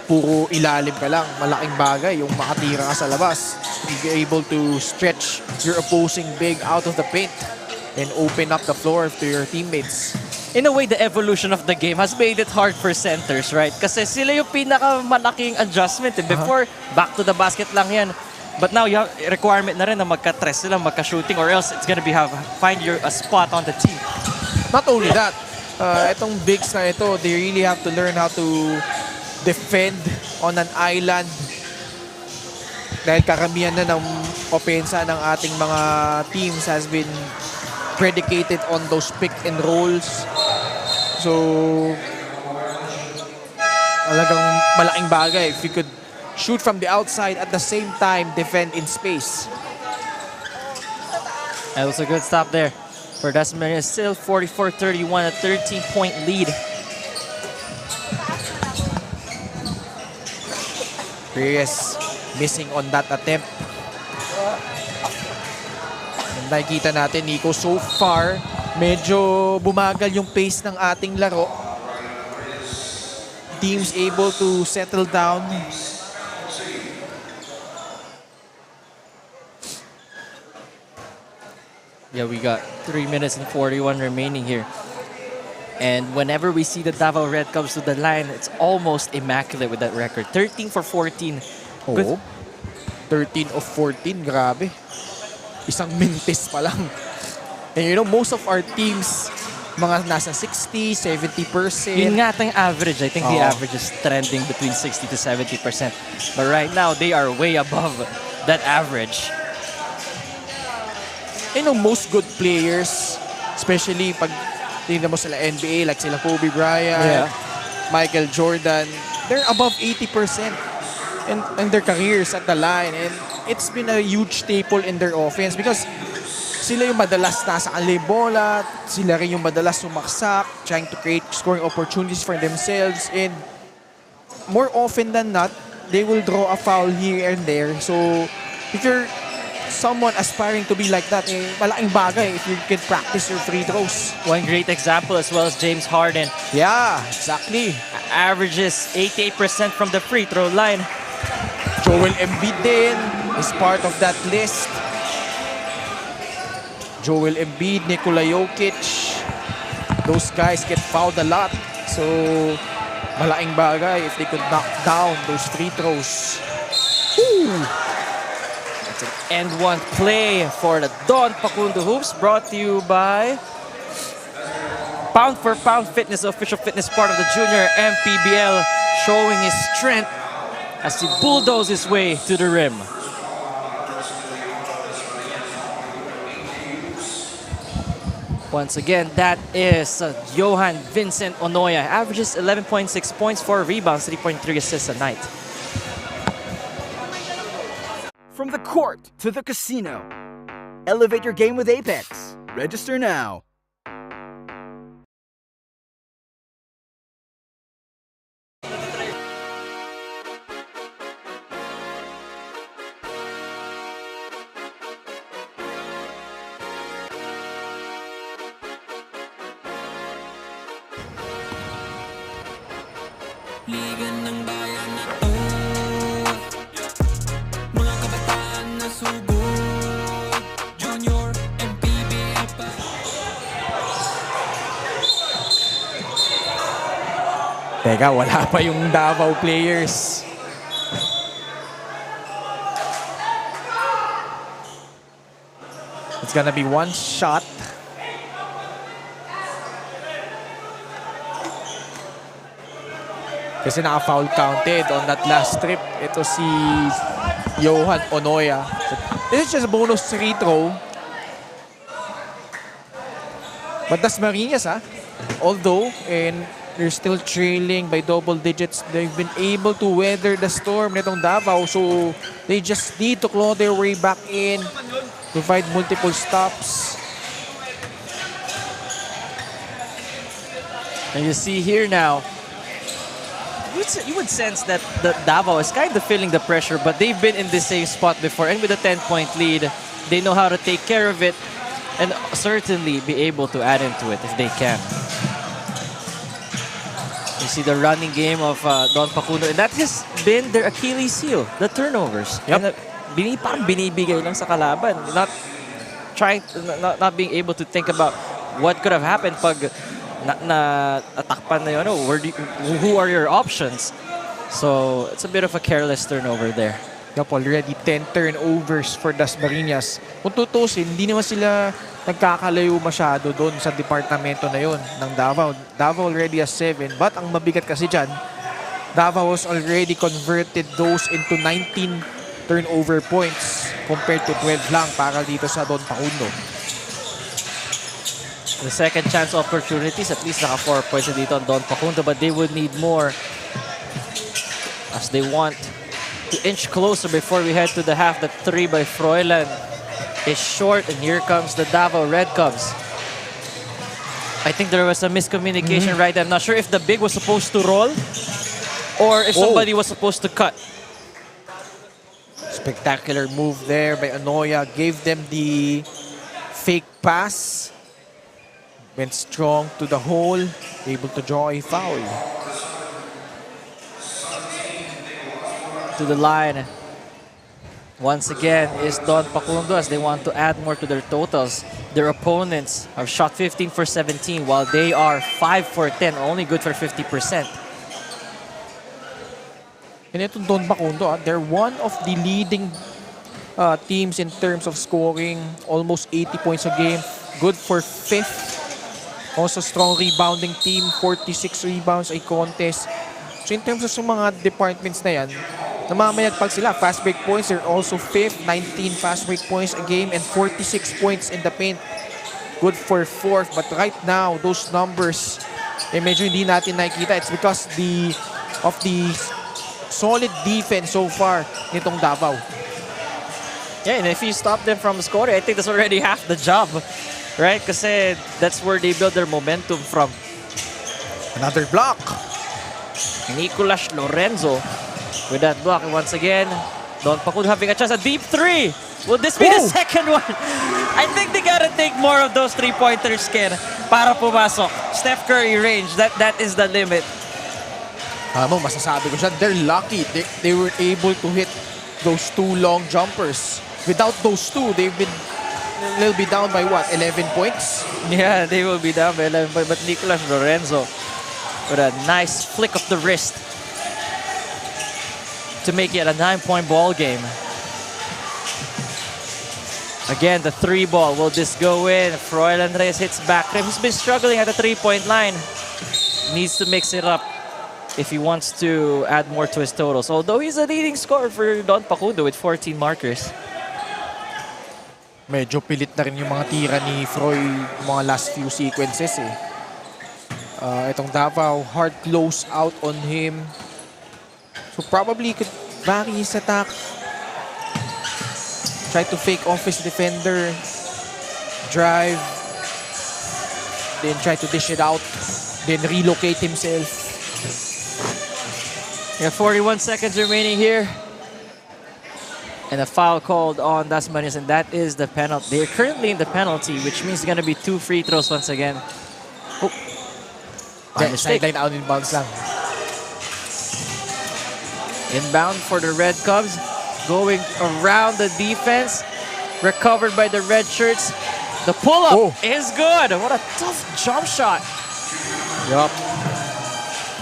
puro ilalim ka lang. Malaking bagay yung makatira ka sa labas. Be able to stretch your opposing big out of the paint and open up the floor to your teammates. In a way, the evolution of the game has made it hard for centers, right? Kasi sila yung pinakamalaking adjustment. Before, back to the basket lang yan. But now, you have requirement na rin na magka-tres sila, magka-shooting, or else it's gonna be find a spot on the team. Not only that, itong bigs na ito, they really have to learn how to defend on an island. Dahil karamihan na ng opensa ng ating mga teams has been predicated on those pick and rolls. So, talagang malaking bagay if you could shoot from the outside at the same time defend in space. That was a good stop there for Dasmariñas. Still 44-31, a 13-point lead. Reyes missing on that attempt. And nakikita natin, Nico, so far, medyo bumagal yung pace ng ating laro. Teams able to settle down. Yeah, we got 3 minutes and 41 remaining here. And whenever we see the Davao Red comes to the line, it's almost immaculate with that record. 13 for 14. Good. Oo. 13 of 14, grabe. Isang mintis pa lang. And you know, most of our teams, mga nasa 60, 70%. Yun nga tayong average. I think the Oo. average is trending between 60 to 70%. But right now, they are way above that average. You know, most good players, especially pag tingnan mo sila NBA, like sila Kobe Bryant, Michael Jordan, they're above 80% in their careers at the line. And it's been a huge staple in their offense because sila yung madalas nasa kanila yung bola, sila rin yung madalas sumaksak, trying to create scoring opportunities for themselves. And more often than not, they will draw a foul here and there. So if you're someone aspiring to be like that, malaking bagay if you can practice your free throws. One great example as well as James Harden. Yeah, exactly. Averages 88% from the free throw line. Joel Embiid din is part of that list. Joel Embiid, Nikola Jokic, those guys get fouled a lot. So, malaking bagay if they could knock down those free throws. Woo! And one play for the Don Pacundo Hoops, brought to you by Pound for Pound Fitness, the official fitness part of the junior MPBL, showing his strength as he bulldozes his way to the rim. Once again, that is Johan Vincent Onoya. Averages 11.6 points, 4 rebounds, 3.3 assists a night. From the court to the casino, elevate your game with Apex. Register now. Liga ng bayan na to, mga kabataan na sugod, junior, MPBL pa. Teka, wala pa yung Davao players. It's gonna be one shot. Kasi naka-foul counted on that last trip. Ito si Johan Onoya. So, this is just a bonus free throw. But Dasmariñas, although, and they're still trailing by double digits, they've been able to weather the storm nitong Davao. So, they just need to claw their way back in, provide multiple stops. And you see here now, you would sense that the Davao is kind of feeling the pressure, but they've been in the same spot before. And with a 10-point lead, they know how to take care of it and certainly be able to add into it if they can. You see the running game of Don Pacundo, and that has been their Achilles heel, the turnovers. Yep. And parang binibigay lang sa kalaban, not being able to think about what could have happened pag atakpan na yun, who are your options? So it's a bit of a careless turnover there. Yup, already 10 turnovers for Dasmariñas. Kung tutusin, hindi naman sila nagkakalayo masyado doon sa departamento na yon ng Davao. Davao already has 7, but ang mabigat kasi dyan, Davao has already converted those into 19 turnover points compared to 12 lang para dito sa Don Pacundo. The second chance opportunities, at least naka 4 points na dito on Don Facundo, but they would need more as they want to inch closer before we head to the half. The 3 by Froilan is short, and here comes the Davao Red Cubs. I think there was a miscommunication right there. I'm not sure if the big was supposed to roll or if somebody was supposed to cut. Spectacular move there by Anoya. Gave them the fake pass. Went strong to the hole. Able to draw a foul. To the line. Once again is Don Facundo as they want to add more to their totals. Their opponents have shot 15 for 17 while they are 5 for 10, only good for 50%. And itong Don Facundo, they're one of the leading teams in terms of scoring. Almost 80 points a game. Good for 5th. Also strong rebounding team. 46 rebounds a contest. So in terms of mga departments na yan, namamayagpag sila. Fast break points, they're also 5th. 19 fast break points a game and 46 points in the paint. Good for 4th. But right now, those numbers, medyo hindi natin nakikita. It's because of the solid defense so far nitong Davao. Yeah, and if you stop them from scoring, I think that's already half the job. Right? Kasi that's where they build their momentum from. Another block. Nicolas Lorenzo with that block. And once again, Don Facundo having a chance. A deep 3. Will this be the second one? I think they gotta take more of those 3-pointers, Ken, para pumasok. Steph Curry range, that is the limit. Masasabi ko siya, they're lucky. They were able to hit those 2 long jumpers. Without those 2, they'll be down by what, 11 points? Yeah, they will be down by 11 points. But Nicolas Lorenzo with a nice flick of the wrist to make it a 9-point ball game. Again, the 3 ball. Will this go in? Froilan Reyes hits back rim. He's been struggling at the 3-point line. Needs to mix it up if he wants to add more to his totals. Although he's a leading scorer for Don Facundo with 14 markers. Medyo pilit na rin yung mga tira ni Froy mga last few sequences eh. Itong Davao, hard close out on him. So probably could vary his attack. Try to fake off his defender. Drive. Then try to dish it out. Then relocate himself. Yeah, 41 seconds remaining here. And a foul called on Dasmariñas, and that is the penalty. They're currently in the penalty, which means it's going to be 2 free throws once again. Oh. Mistake. Sideline out inbounds lang. Inbound for the Red Cubs. Going around the defense. Recovered by the red shirts. The pull-up is good. What a tough jump shot. Yup.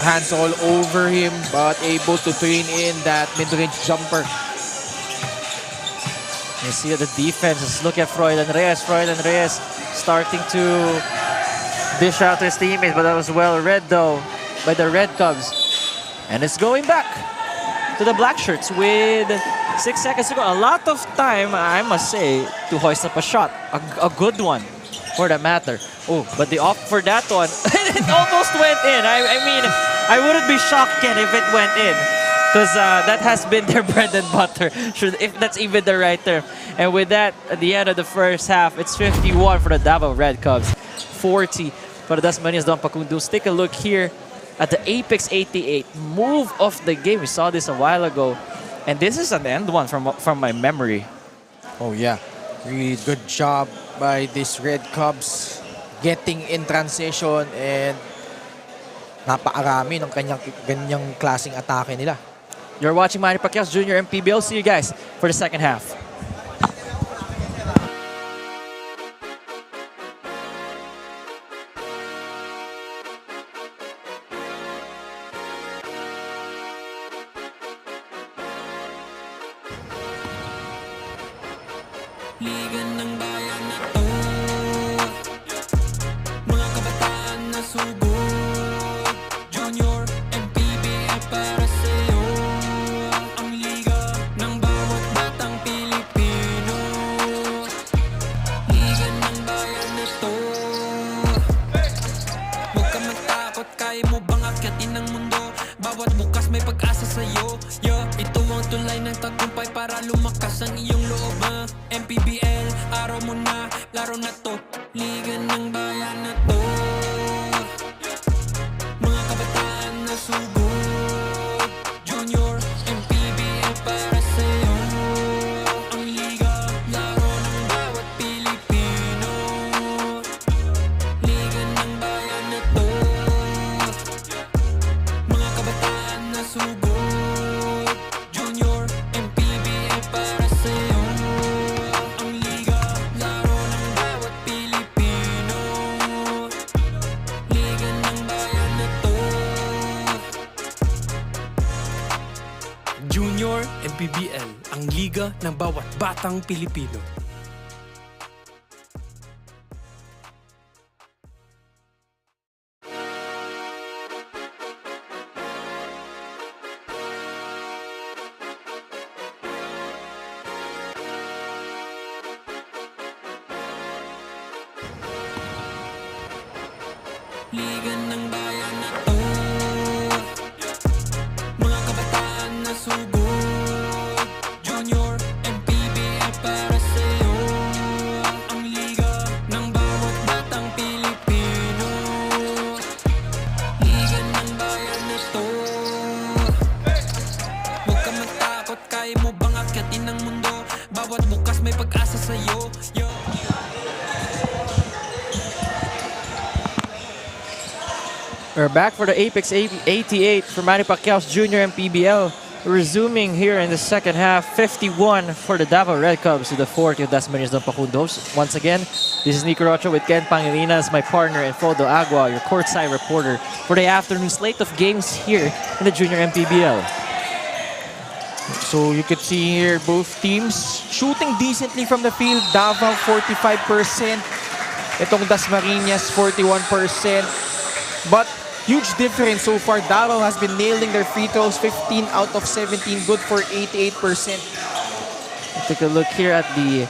Hands all over him, but able to train in that mid-range jumper. You see the defense is look at Froilan Reyes. Froilan Reyes starting to dish out to his teammates, but that was well read though by the Red Cubs. And it's going back to the black shirts with 6 seconds to go. A lot of time, I must say, to hoist up a shot. A good one, for the matter. Oh, but they opt for that one. It almost went in. I mean, I wouldn't be shocked, Ken, if it went in. Because that has been their bread and butter, if that's even the right term. And with that, at the end of the first half, it's 51 for the Davao Red Cubs, 40 for the Dasmariñas Don Facundo. Take a look here at the Apex 88 move of the game. We saw this a while ago. And this is an end one from my memory. Oh yeah, really good job by these Red Cubs getting in transition and napakarami ng ganyang klaseng atake nila. You're watching Manny Pacquiao's Junior MPBL. See you guys for the second half. Liga ng bayan na to, mga kabataan na subok. Junior MPBL para sa'yo, ang liga ng bawat batang Pilipino. Liga ng bayan na to. bawat bukas may pag-asa sa'yo. Yeah, ito ang tulay ng tagumpay para lumakas ang iyong loob. MPBL, araw mo na, laro na to, liga ng bayan na to. Mga kabataan na sugod, Junior, MPBL para sa'yo. Ang liga, laro ng bawat Pilipino, liga ng bayan na to. Mga kabataan na sugod, Junior, MPBL para sa'yo. Ang liga, laro ng bawat Pilipino, liga ng bayan na to. Junior MPBL, ang liga ng bawat batang Pilipino. Liga ng bayan na to. Mga kabataan na sugod, Junior, MPBL para sa'yo. Ang liga ng bawat batang Pilipino, liga ng bayan na to. Huwag ka matakot, kaya mo bang akyatin ang mundo? Bawat bukas may pag-asa sa'yo. Yo. We're back for the Apex 88 for Manny Pacquiao's Junior MPBL. Resuming here in the second half, 51 for the Davao Red Cubs to the 40 of Dasmariñas 18U. Once again, this is Nico Rocha with Ken Pangilinas, my partner, and Fodo Agua, your courtside reporter, for the afternoon slate of games here in the Junior MPBL. So you could see here both teams shooting decently from the field. Davao 45%, itong Dasmariñas 41%. But huge difference so far. Davao has been nailing their free throws, 15 out of 17, good for 88%. Take a look here at the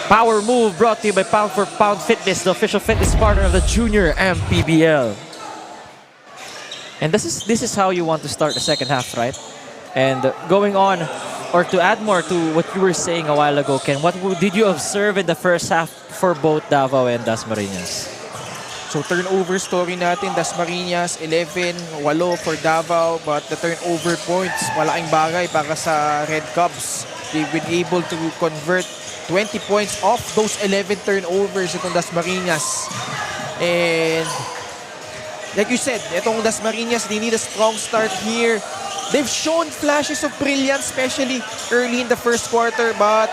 power move brought to you by Pound for Pound Fitness, the official fitness partner of the Junior MPBL. And this is how you want to start the second half, right? And going on, or to add more to what you were saying a while ago, Ken, what did you observe in the first half for both Davao and Dasmariñas? So turnover story natin, Dasmariñas 11, 8 for Davao, but the turnover points, malaking bagay para sa Red Cubs. They've been able to convert 20 points off those 11 turnovers itong Dasmariñas. And like you said, itong Dasmariñas, they need a strong start here. They've shown flashes of brilliance, especially early in the first quarter, but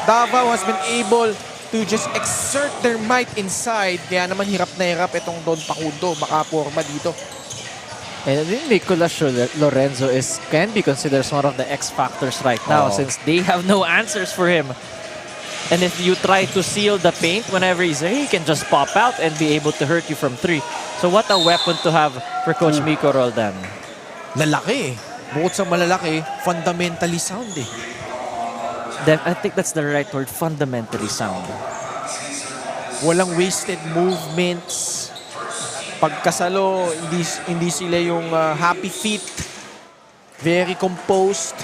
Davao has been able to just exert their might inside. Kaya naman hirap na hirap itong Don Pacudo makaporma dito. And I think Nicolas Lorenzo can be considered one of the X factors right now since they have no answers for him. And if you try to seal the paint whenever he's there, he can just pop out and be able to hurt you from 3. So what a weapon to have for Coach Miko Roldan. Lalaki eh. Bukod sa malalaki, fundamentally sound eh. I think that's the right word, fundamentally sound. Walang wasted movements. Pagkasalo, hindi sila yung happy feet. Very composed.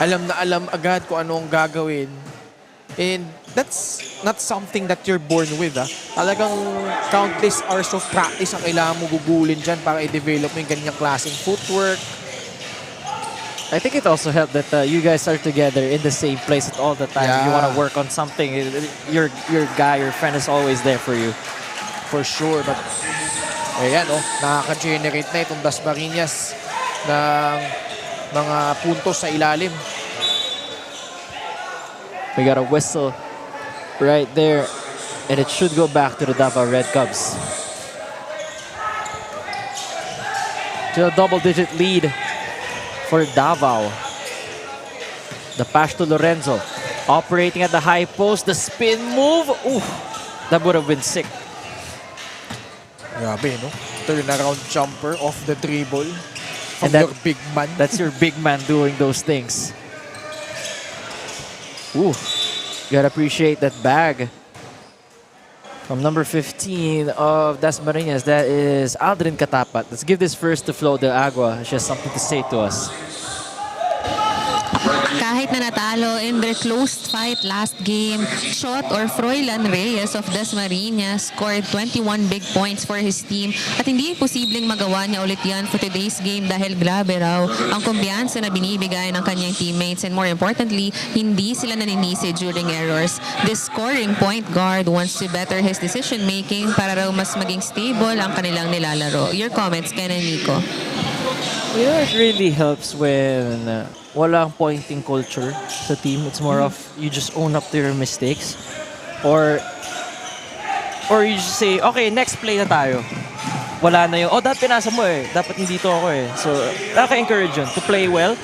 Alam na alam agad kung anong gagawin. And that's not something that you're born with. Talagang countless hours of practice ang kailangan mo gugulin dyan para i-develop mo yung ganyang klaseng footwork. I think it also helped that you guys are together in the same place at all the time. Yeah. You want to work on something. Your guy, your friend is always there for you. For sure. But ayan, nakaka-generate na itong Dasmariñas ng mga puntos sa ilalim. We got a whistle right there. And it should go back to the Davao Red Cubs. To a double-digit lead for Davao. The pass to Lorenzo. Operating at the high post. The spin move. Ooh, that would have been sick. Grabe, no? Turnaround jumper off the dribble from And your big man. That's your big man doing those things. Ooh, gotta appreciate that bag. From number 15 of Dasmariñas, that is Aldrin Katapat. Let's give this first to Flo de Agua. She has something to say to us. Kahit na natalo in their close fight last game, Shot or Froilan Reyes of Dasmariñas scored 21 big points for his team at hindi posibleng magawa niya ulit yan for today's game dahil grabe raw ang kumpiyansa na binibigay ng kanyang teammates and more importantly, hindi sila naninisi during errors. This scoring point guard wants to better his decision making para raw mas maging stable ang kanilang nilalaro. Your comments, Ken and Nico? You know, it really helps when walang pointing culture sa team. It's more of you just own up to your mistakes. Or you just say, okay, next play na tayo. Wala na yung, oh, dapat pinasa mo eh. Dapat hindi to ako eh. So, nakaka-encourage yun to play well.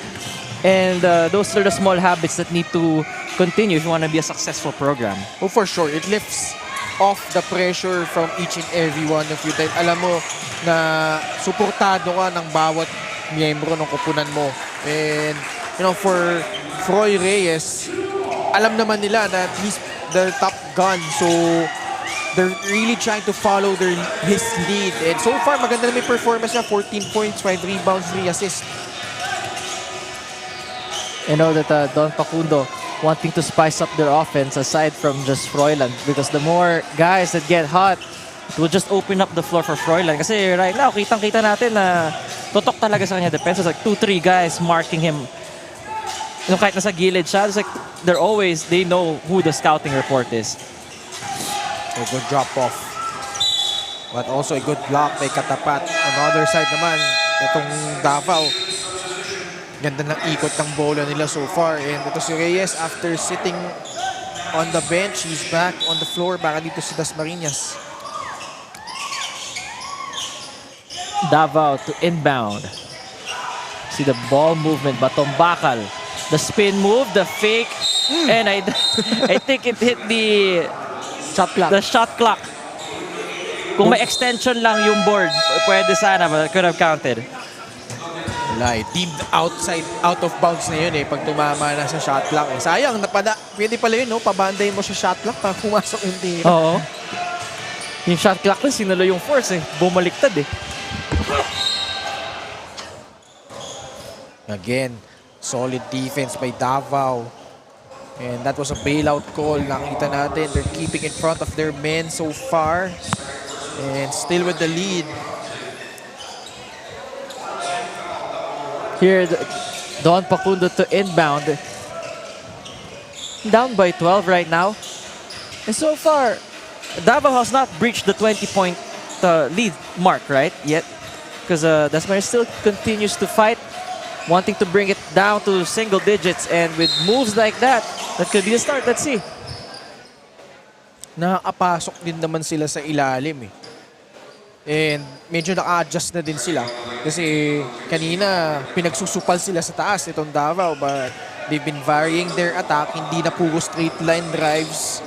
And those are the small habits that need to continue if you want to be a successful program. Oh, for sure. It lifts off the pressure from each and every one of you. Dahil alam mo na suportado ka ng bawat miyembro ng kupunan mo. And, you know, for Froy Reyes, alam naman nila that he's their top gun. So, they're really trying to follow his lead. And so far, maganda na may performance niya. 14 points, 5 rebounds, 3 assists. You know that Don Facundo wanting to spice up their offense aside from just Froilan because the more guys that get hot, it will just open up the floor for Froilan. Kasi right now, kitang-kita natin na totok talaga sa kanya defense. It's like 2-3 guys marking him. You know, kahit nasa gilid siya, it's like they know who the scouting report is. A good drop off. But also a good block by Katapat. On the other side naman, itong Davao. Ganda ng ikot ng bola nila so far. And ito si Reyes after sitting on the bench, he's back on the floor. Baka dito si Dasmariñas. Davao to inbound. See the ball movement, Batong Bakal. The spin move, the fake, and I think it hit the shot clock. Kung may extension lang yung board, pwede sana, but it could have counted. Wala eh. Deemed out of bounds na yun eh. Pag tumama na sa shot clock. Eh. Sayang, pwede pala yun, no? Pabanday mo sa shot clock para pumasok yung tira. Oo. Yung shot clock na sinulo yung force eh. Bumaliktad eh. Again, solid defense by Davao. And that was a bailout call. Nakita natin, they're keeping in front of their men so far. And still with the lead. Here, Don Facundo to inbound. Down by 12 right now. And so far, Davao has not breached the 20-point lead mark, right, yet. Because Dasmariñas still continues to fight, wanting to bring it down to single digits. And with moves like that, that could be the start. Let's see. Nakapasok din naman sila sa ilalim eh. And medyo naka-adjust na din sila. Kasi kanina pinagsusupal sila sa taas itong Davao. But they've been varying their attack. Hindi na puro straight line drives.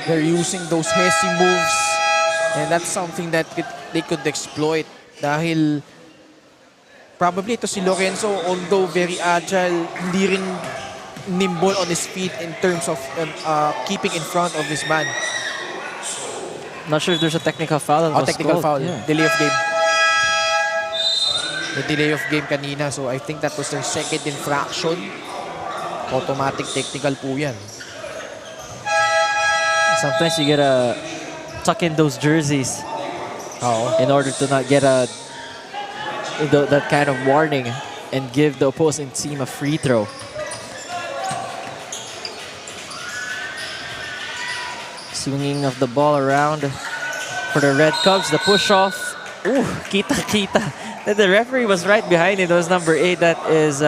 They're using those hesi moves. And that's something that they could exploit. Dahil probably ito si Lorenzo, although very agile, hindi rin nimble on his feet in terms of keeping in front of this man. Not sure if there's a technical foul. Technical foul. Yeah. Delay of game. The delay of game kanina. So I think that was their second infraction. Automatic technical po yan. Sometimes you gotta tuck in those jerseys in order to not get that kind of warning and give the opposing team a free throw. Swinging of the ball around for the Red Cubs. The push-off. Ooh, kita. The referee was right behind it. It was number 8. That is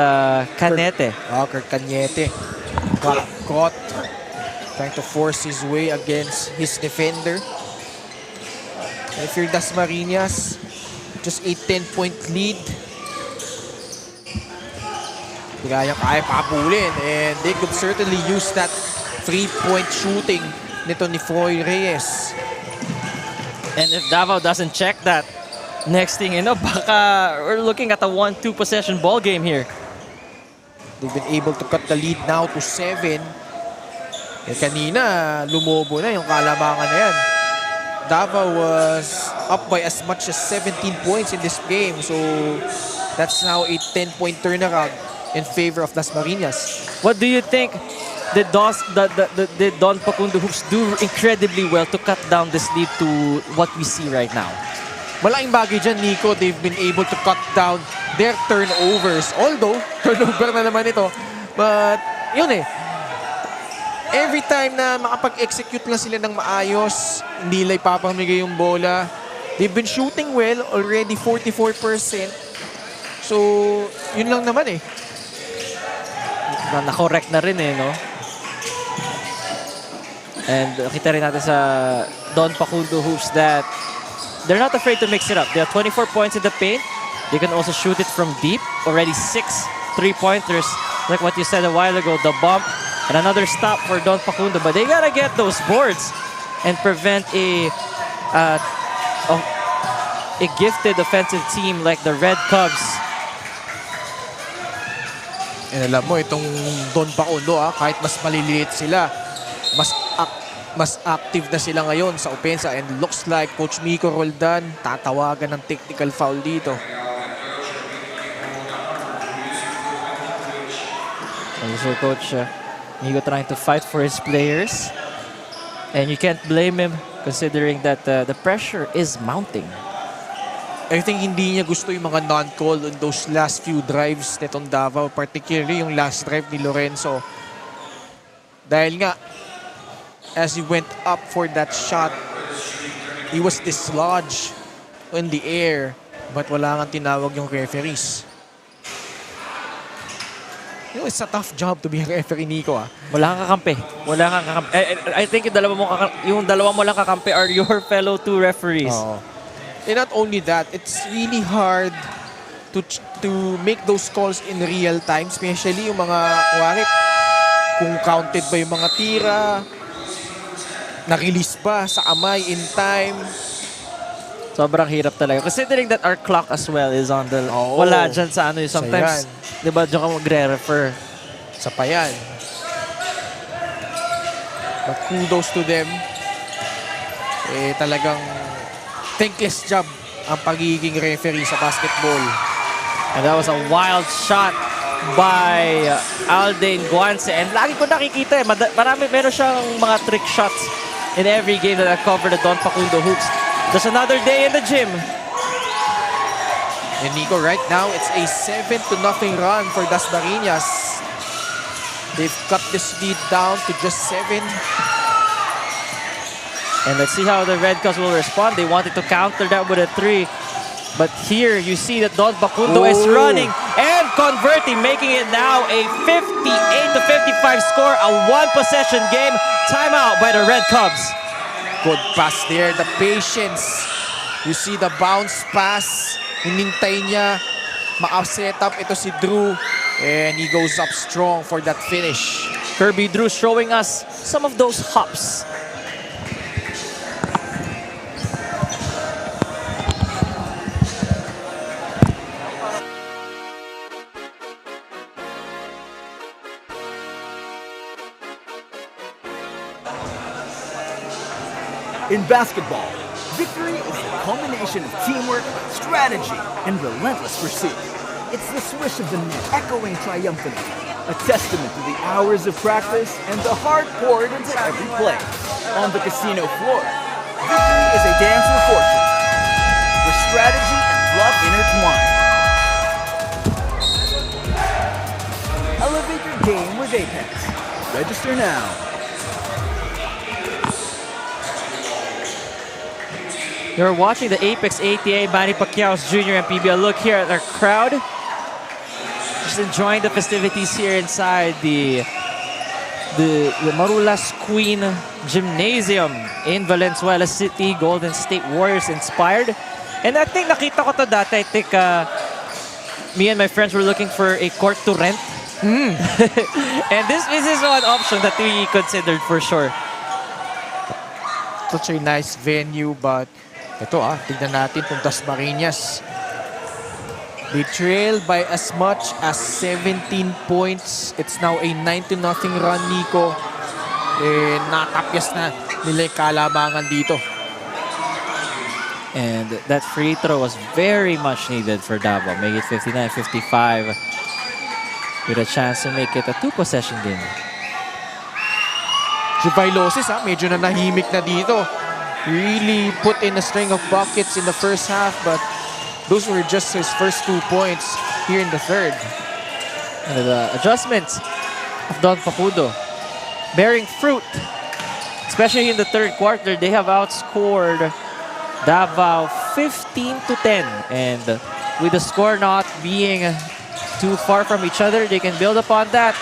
Canete. Kurt Cañete. Got caught. Trying to force his way against his defender. And if you're Dasmariñas, just a 10-point lead. Kaya pabulin. And they could certainly use that 3-point shooting nito ni Froy Reyes. And if Davao doesn't check that, next thing you know, baka we're looking at a 1-2 possession ball game here. They've been able to cut the lead now to 7. Eh kanina, lumobo na yung kalamangan na yan. Davao was up by as much as 17 points in this game. So that's now a 10-point turnaround in favor of Dasmariñas. What do you think did Don Facundo Hoops do incredibly well to cut down this lead to what we see right now? Malaking bagay dyan, Nico. They've been able to cut down their turnovers. Although, turnover na naman ito. But, yun eh. Every time na makapag-execute lang sila ng maayos, hindi nila ipapamigay yung bola. They've been shooting well, already 44%. So, yun lang naman eh. Na-correct na rin eh, no? And nakita rin natin sa Don Facundo Hoops that they're not afraid to mix it up. They have 24 points in the paint. They can also shoot it from deep. Already 6 3-pointers. Like what you said a while ago, the bump. And another stop for Don Facundo. But they gotta get those boards and prevent a gifted offensive team like the Red Cubs. And alam mo, itong Don Facundo, kahit mas maliliit sila, mas active na sila ngayon sa opensa. And looks like Coach Miko Roldan tatawagan ng technical foul dito. Also, Coach Miko trying to fight for his players. And you can't blame him considering that the pressure is mounting. I think hindi niya gusto yung mga non-call on those last few drives netong Davao, particularly yung last drive ni Lorenzo. Dahil nga, as he went up for that shot, he was dislodged in the air, but wala nga tinawag yung referees. You know, it's a tough job to be a referee, Nico. Wala kang kakampi. Wala kang kakampi. I think yung dalawa mo lang kakampi are your fellow two referees. Oh. And not only that, it's really hard to make those calls in real time, especially yung mga, kuwari, kung counted ba yung mga tira, na-release ba sa amay in time. Sobrang hirap talaga. Considering that our clock as well is on the... Wala dyan sa ano. Sometimes, di ba, dyan ka magre-refer. Sa payan. But kudos to them. Eh, talagang thankless job ang pagiging referee sa basketball. And that was a wild shot by Alden Guance. And lagi ko nakikita meron siyang mga trick shots in every game that I cover the Don Facundo Hoops. Just another day in the gym. And Nico, right now, it's a 7-0 run for Dasmariñas. They've cut this lead down to just 7. And let's see how the Red Cubs will respond. They wanted to counter that with a 3. But here, you see that Don Facundo is running and converting, making it now a 58-55 score, a one-possession game. Timeout by the Red Cubs. Good pass there, the patience. You see the bounce pass. Hinintay niya. Ma-set up ito si Drew. And he goes up strong for that finish. Kirby Drew showing us some of those hops. In basketball, victory is the culmination of teamwork, strategy, and relentless pursuit. It's the swish of the net echoing triumphantly, a testament to the hours of practice and the heart poured into every play. On the casino floor, victory is a dance of fortune, where strategy and luck intertwine. Elevate your game with Apex. Register now. You're watching the Apex ATA Manny Pacquiao's Jr. MPBL. Look here at our crowd. Just enjoying the festivities here inside the Marulas Queen Gymnasium in Valenzuela City. Golden State Warriors inspired. And I think nakita ko to dati. I think me and my friends were looking for a court to rent. And this is one option that we considered for sure. Such a nice venue, but ito tignan natin kung Dasmariñas. They trail by as much as 17 points. It's now a 9-0 run, Nico. Eh, natapyas na nila yung kalamangan dito. And that free throw was very much needed for Davao. Make it 59-55 with a chance to make it a 2-possession game. Si Vailosis medyo na nahimik na dito. Really put in a string of buckets in the first half, but those were just his first 2 points here in the third. And the adjustments of Don Facundo bearing fruit. Especially in the third quarter, they have outscored Davao 15-10. And with the score not being too far from each other, they can build upon that.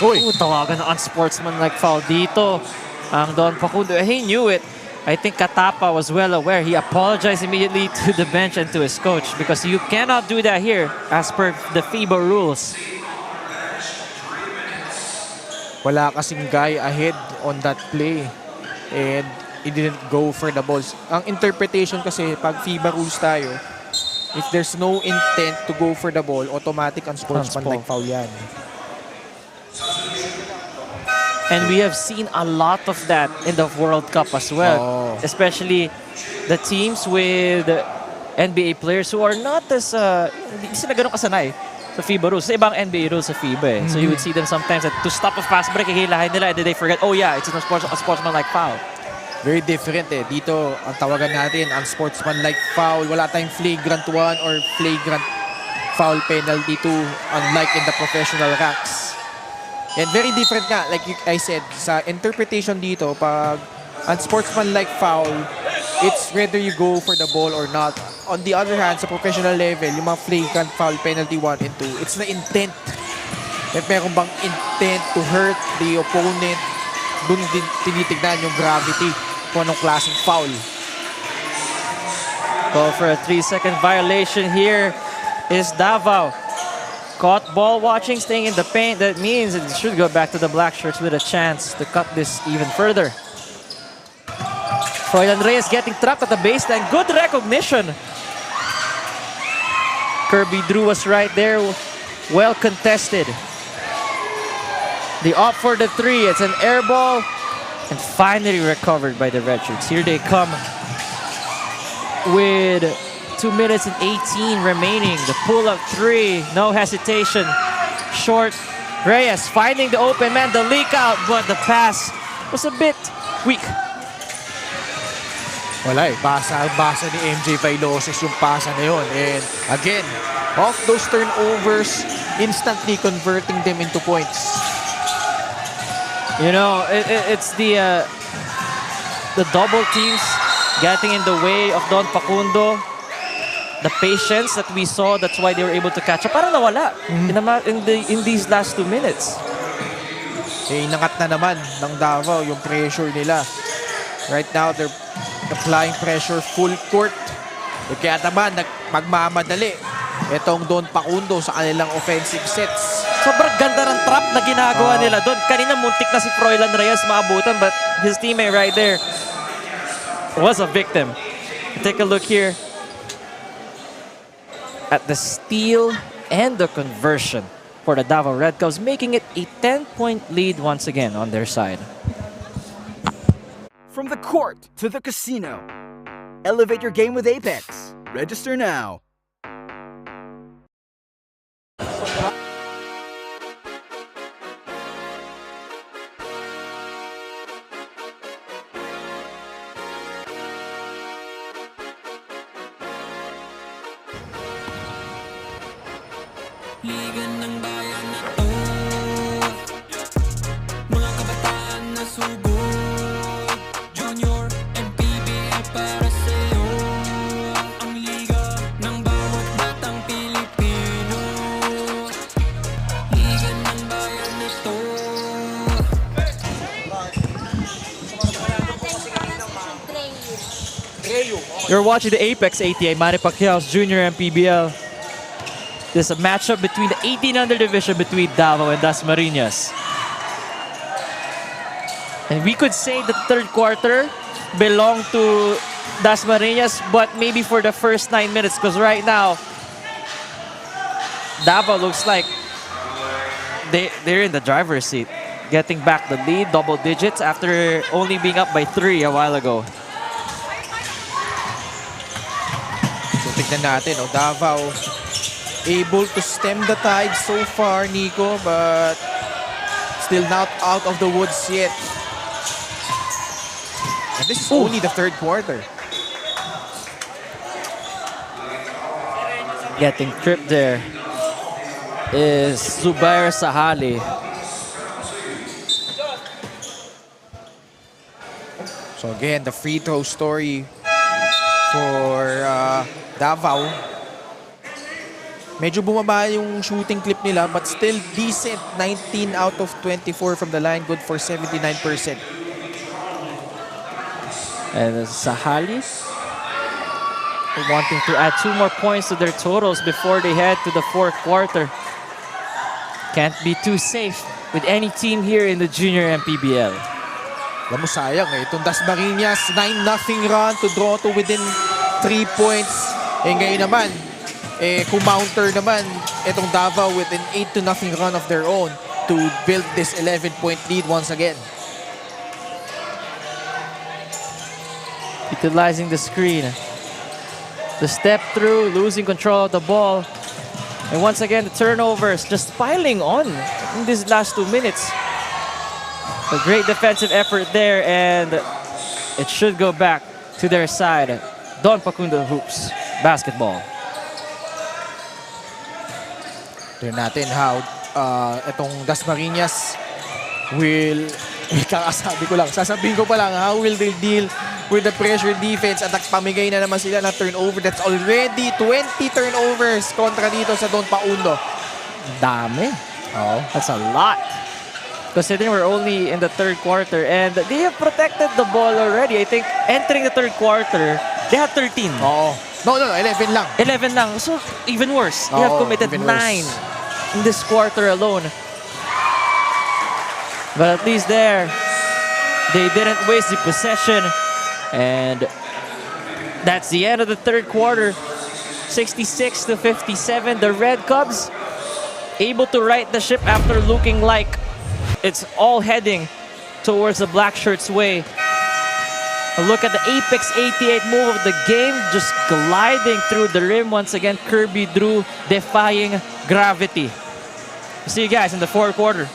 Uy, Tawagan na unsportsmanlike foul dito ang Don Facundo. He knew it. I think Katapa was well aware. He apologized immediately to the bench and to his coach because you cannot do that here as per the FIBA rules. wala kasing guy ahead on that play. And he didn't go for the balls. Ang interpretation kasi, pag FIBA rules tayo, if there's no intent to go for the ball, automatic unsportsmanlike foul yan. And we have seen a lot of that in the World Cup as well. Especially the teams with NBA players who are not as, hindi sila ganun kasanay sa FIBA rules. Sa ibang NBA rules sa FIBA eh. So you would see them sometimes that to stop a fast break, hihilahin nila and then they forget, oh yeah, it's a sportsmanlike foul. Very different eh. Dito, ang tawagan natin, unsportsmanlike foul. Wala tayong flagrant 1 or flagrant foul penalty 2, unlike in the professional ranks. And very different nga, like I said, sa interpretation dito, pag unsportsmanlike foul, it's whether you go for the ball or not. On the other hand, sa professional level, yung mga flagrant foul penalty 1 and 2, it's the intent. If meron bang intent to hurt the opponent, dun din tinitignan yung gravity kung anong klaseng foul. Call for a 3-second violation here is Davao. Caught ball watching, staying in the paint. That means it should go back to the black shirts with a chance to cut this even further. Froilan Reyes getting trapped at the baseline. Good recognition. Kirby Drew was right there. Well contested. They opt for the 3. It's an air ball. And finally recovered by the Red Shirts. Here they come with 2 minutes and 18 remaining. The pull-up 3, no hesitation. Short. Reyes finding the open man, the leak out, but the pass was a bit weak. Wala eh. Basa ni MJ Vailosis yung pasa na yun. And again, off those turnovers, instantly converting them into points. You know, it's the double teams getting in the way of Don Facundo. The patience that we saw, that's why they were able to catch up. Parang nawala in these last 2 minutes. Eh, inangat na naman ng Davao yung pressure nila. Right now, they're applying pressure full court. Kaya naman, magmamadali itong Don Facundo sa kanilang offensive sets. Sobrang ganda ng trap na ginagawa nila doon. Kanina muntik na si Froilan Reyes maabutan, but his teammate right there was a victim. Take a look here at the steal and the conversion for the Davao Redcaps, making it a 10-point lead once again on their side. From the court to the casino, elevate your game with Apex. Register now. Liga ng bayan na to, mga kabataan na subok, Junior, MPBL para sa'yo. Ang liga ng bawat batang Pilipino, liga ng bayan na to. You're watching the Apex ATA, Manny Pacquiao's Junior MPBL. This is a matchup between the 18 under division between Davao and Dasmariñas. And we could say the third quarter belonged to Dasmariñas, but maybe for the first 9 minutes, because right now, Davao looks like they're in the driver's seat, getting back the lead, double digits, after only being up by 3 a while ago. Tignan natin, Davao able to stem the tide so far, Nico, but still not out of the woods yet. And this is only the third quarter. Getting tripped there is Zubair Sahali. So again, the free throw story for Davao. Medyo bumaba yung shooting clip nila but still decent. 19 out of 24 from the line, good for 79%. And Sahali wanting to add 2 more points to their totals before they head to the fourth quarter. Can't be too safe with any team here in the junior MPBL. Alam mo, sayang itong Dasmariñas, 9-0 run to draw to within 3 points. Ngayon naman, kumounter naman itong Davao with an 8-0 run of their own to build this 11-point lead once again. Utilizing the screen. The step through, losing control of the ball. And once again, the turnovers just piling on in these last 2 minutes. A great defensive effort there, and it should go back to their side. Don Pacundo Hoops basketball. Tignan natin how itong Dasmariñas will, kakasabi ko lang, sasabihin ko pa lang, how will they deal with the pressure defense at nagpamigay na naman sila na turnover. That's already 20 turnovers kontra dito sa Don Paundo. Dami. Oh, that's a lot. Considering we're only in the third quarter and they have protected the ball already. I think entering the third quarter, they had 13. Oo. No, 11 lang. 11 lang. So, even worse. They have committed 9 in this quarter alone. But at least there, they didn't waste the possession. And that's the end of the third quarter. 66-57. The Red Cubs able to right the ship after looking like it's all heading towards the Black Shirts' way. A look at the Apex 88 move of the game, just gliding through the rim once again. Kirby Drew defying gravity. See you guys in the fourth quarter.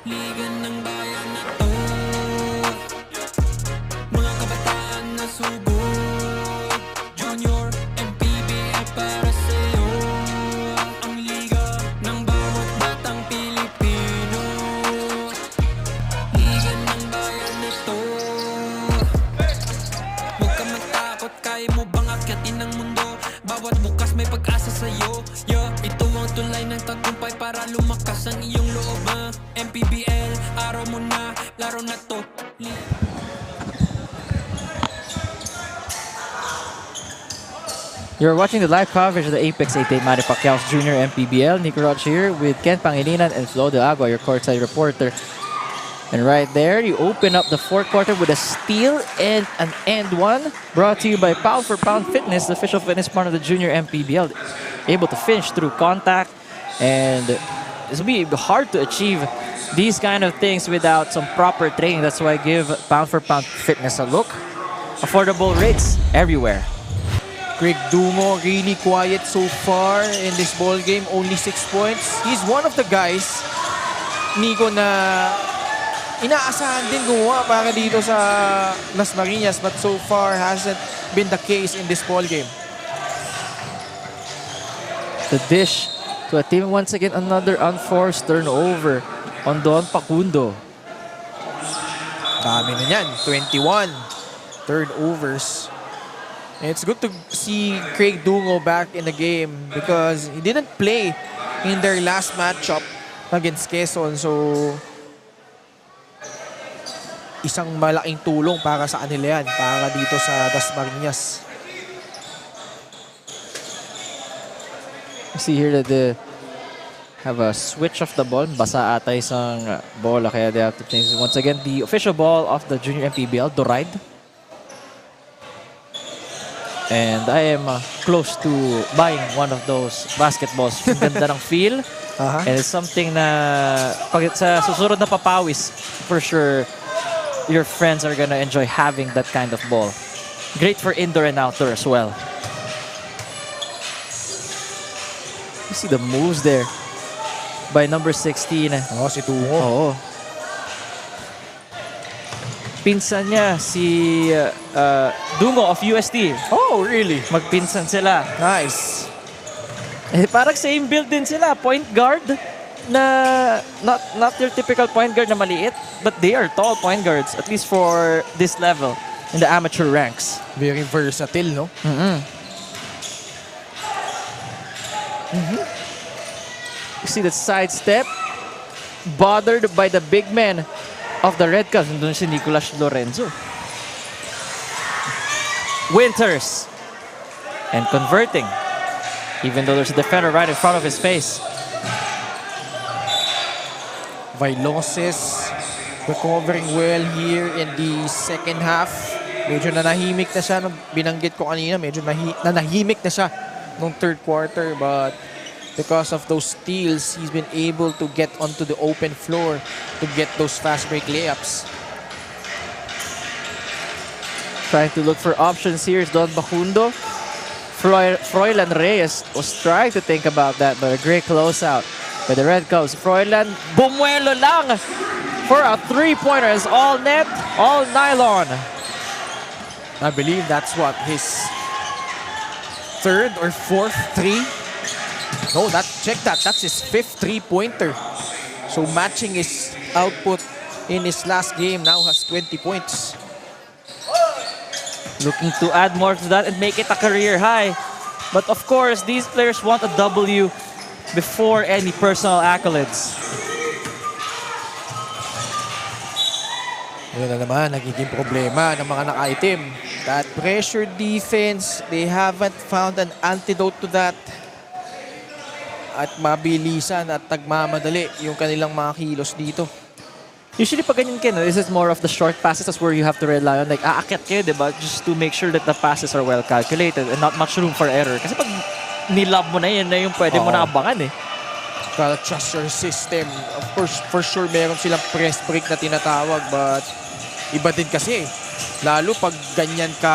Liga ng bayan na to, mga kabataan na sugod. Junior MPBL para sa'yo, ang liga ng bawat batang Pilipino. Liga ng bayan na to, huwag ka matakot, kaya mo bang akyatin ang mundo? Bawat bukas may pag-asa sa'yo. Ito ang tulay ng tagumpay para lumakas ang iyong loob. MPBL, araw mo na, laro na to. You're watching the live coverage of the Apex 88 Manny Pacquiao's Junior MPBL. Nico Roch here with Ken Pangilinan and Flo De Agua, your courtside reporter. And right there, you open up the fourth quarter with a steal and an end one. Brought to you by Pound for Pound Fitness, the official fitness partner of the Junior MPBL. Able to finish through contact. And it's will be hard to achieve these kind of things without some proper training. That's why I give Pound for Pound Fitness a look. Affordable rates everywhere. Craig Dungo really quiet so far in this ball game. Only 6 points. He's one of the guys, Nico, na inaasahan din gumawa para dito sa Dasmariñas, but so far hasn't been the case in this ball game. The dish to a team once again, another unforced turnover on Don Pacundo. Dami na yan. 21 turnovers. And it's good to see Craig Dungo back in the game because he didn't play in their last matchup against Quezon. So, isang malaking tulong para sa kanila yan, para dito sa Dasmariñas. You see here that the have a switch of the ball. Basa ata isang bola kaya they have to change. Once again, the official ball of the Junior MPBL, Doride. And I am close to buying one of those basketballs. Ang ganda ng feel. And it's something na pag sa susunod na papawis, for sure, your friends are gonna enjoy having that kind of ball. Great for indoor and outdoor as well. You see the moves there by number 16. Oh, si Tungo. Oo. Pinsan niya si Dungo of UST. Oh, really? Magpinsan sila. Nice. Eh, parang same build din sila. Point guard na not your typical point guard na maliit, but they are tall point guards, at least for this level in the amateur ranks. Very versatile, no? You see the sidestep, bothered by the big man of the Red Cubs. Nandun si Nicolas Lorenzo. Winters. And converting. Even though there's a defender right in front of his face. Vailoses recovering well here in the second half. Medyo nanahimik na siya. Binanggit ko kanina, medyo nanahimik na siya nung third quarter. But because of those steals, he's been able to get onto the open floor to get those fast break layups. Trying to look for options here is Don Bacundo. Froilan Reyes was trying to think about that, but a great closeout by the Red Cubs. Froilan bumuelo lang for a three-pointer. It's all net, all nylon. I believe that's what, his third or fourth three? No, check that. That's his fifth three-pointer. So matching his output in his last game, now has 20 points. Looking to add more to that and make it a career high. But of course, these players want a W before any personal accolades. Yun na naman, nagiging problema ng mga naka-item. That pressure defense, they haven't found an antidote to that. At mabilisan at tagmamadali yung kanilang mga kilos dito. Usually pag ganyan kayo, this is more of the short passes. That's where you have to rely on. Like, aakyat kayo, diba? Just to make sure that the passes are well calculated and not much room for error. Kasi pag nilab mo na yun na yung pwede mo na abangan eh. Gotta trust your system. Of course, for sure, meron silang press break na tinatawag. But iba din kasi. Lalo pag ganyan ka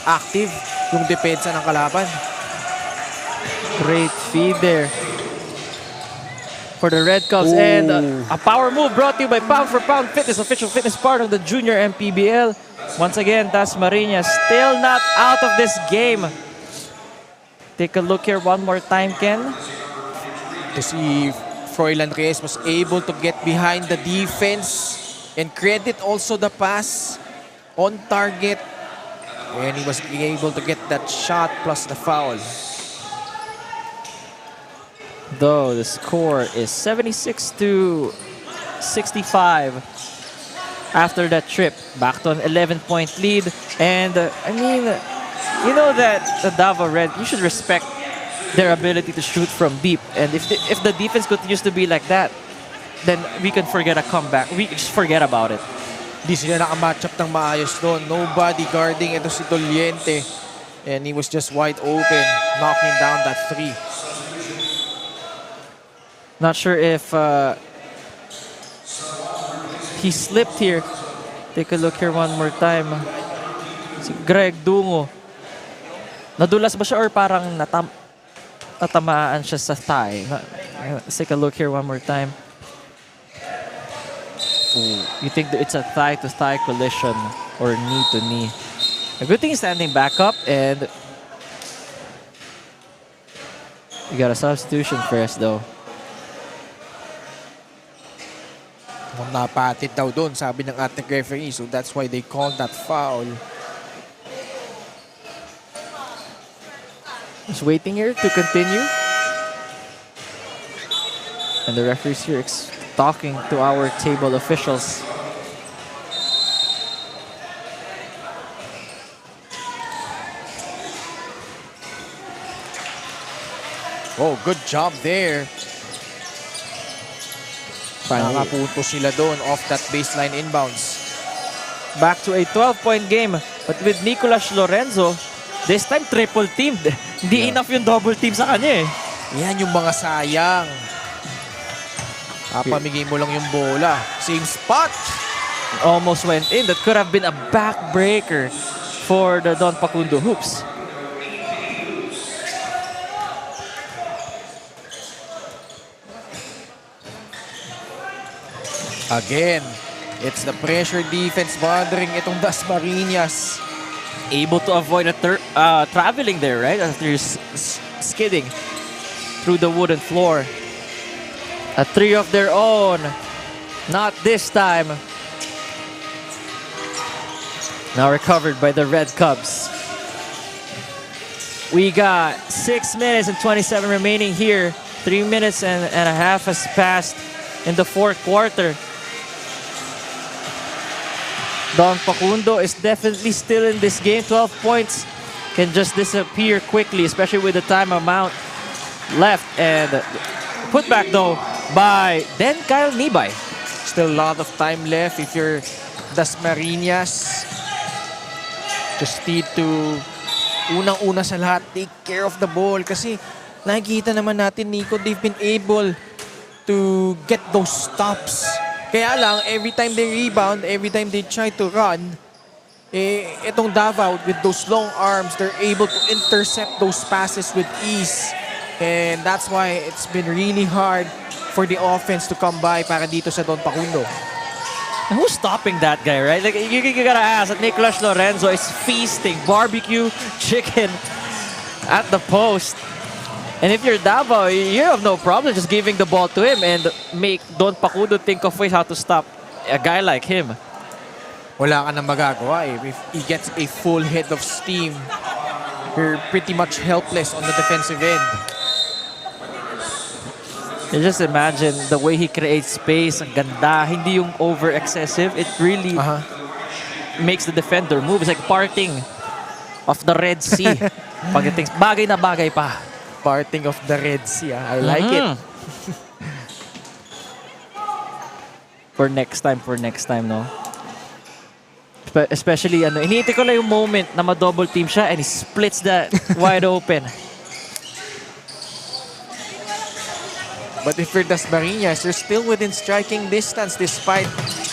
active yung depensa ng kalaban. Great feed there for the Red Cubs. And a power move brought to you by Pound for Pound Fitness, official fitness part of the Junior MPBL. Once again, Dasmariñas still not out of this game. Take a look here one more time, Ken. To see Froilan Reyes was able to get behind the defense and credit also the pass on target. And he was able to get that shot plus the foul. Though the score is 76 to 65 after that trip. Back to an 11-point lead. And I mean, you know that the Davao Red, you should respect their ability to shoot from deep. And if the defense continues to be like that, then we can forget a comeback. We just forget about it. Di sila nakamatchup ng maayos doon. Nobody guarding ito si Doliente. And he was just wide open, knocking down that three. Not sure if he slipped here. Take a look here one more time. Si Greg Dungo. Nadulas ba siya or parang natamaan siya sa thigh? Let's take a look here one more time. Ooh, you think that it's a thigh-to-thigh collision or knee-to-knee? A good thing he's standing back up and we got a substitution first though. Napatit daw doon, sabi ng ating referee. So that's why they called that foul. Just waiting here to continue. And the referees here talking to our table officials. Oh, good job there Nakapunto sila doon off that baseline inbounds. Back to a 12-point game. But with Nicolas Lorenzo, this time triple teamed. Hindi enough yung double team sa kanya eh. Yan yung mga sayang. Pamigay mo lang yung bola. Same spot. Almost went in. That could have been a backbreaker for the Don Facundo Hoops. Again, it's the pressure defense bothering itong Dasmariñas. Able to avoid traveling there, right? After skidding through the wooden floor. A three of their own. Not this time. Now recovered by the Red Cubs. We got 6 minutes and 27 remaining here. 3 minutes and a half has passed in the fourth quarter. Don Facundo is definitely still in this game. 12 points can just disappear quickly, especially with the time amount left. And put back though by then Kyle Nibay. Still a lot of time left if you're Dasmariñas. Just need to, unang-una sa lahat, take care of the ball. Kasi nakikita naman natin, Nico, they've been able to get those stops. Kaya lang, every time they rebound, every time they try to run, itong Davao, with those long arms, they're able to intercept those passes with ease. And that's why it's been really hard for the offense to come by para dito sa Don Facundo. And who's stopping that guy, right? Like you gotta ask that Nicolas Lorenzo is feasting barbecue chicken at the post. And if you're Davao, you have no problem just giving the ball to him and make Don Facundo think of ways how to stop a guy like him. Wala ka nang magagawa eh. If he gets a full head of steam, you're pretty much helpless on the defensive end. You just imagine the way he creates space. Ang ganda. Hindi yung over-excessive. It really makes the defender move. It's like parting of the Red Sea. Pagdating, bagay na bagay pa. Parting of the Red Sea. I like it. For next time, no? Especially, iniintay ko lang yung moment na ma-double team siya and he splits that wide open. But if you're Dasmariñas, you're still within striking distance despite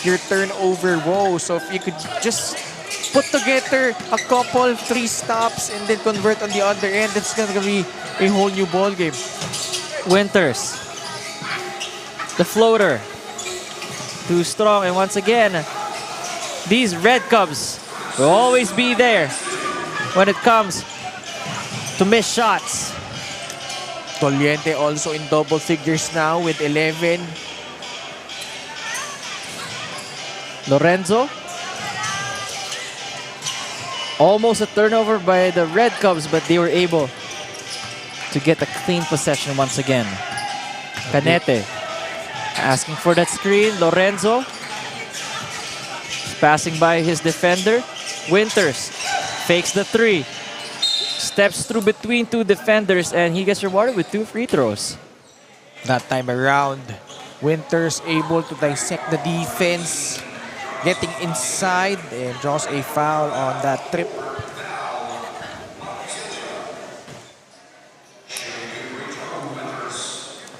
your turnover woes. So if you could just put together a couple, 3 stops and then convert on the other end, it's gonna be a whole new ball game. Winters. The floater. Too strong. And once again, these Red Cubs will always be there when it comes to missed shots. Toliente also in double figures now with 11. Lorenzo. Almost a turnover by the Red Cubs, but they were able to get a clean possession once again. Canete asking for that screen. Lorenzo passing by his defender. Winters fakes the 3. Steps through between 2 defenders and he gets rewarded with 2 free throws. That time around, Winters able to dissect the defense, getting inside and draws a foul on that trip.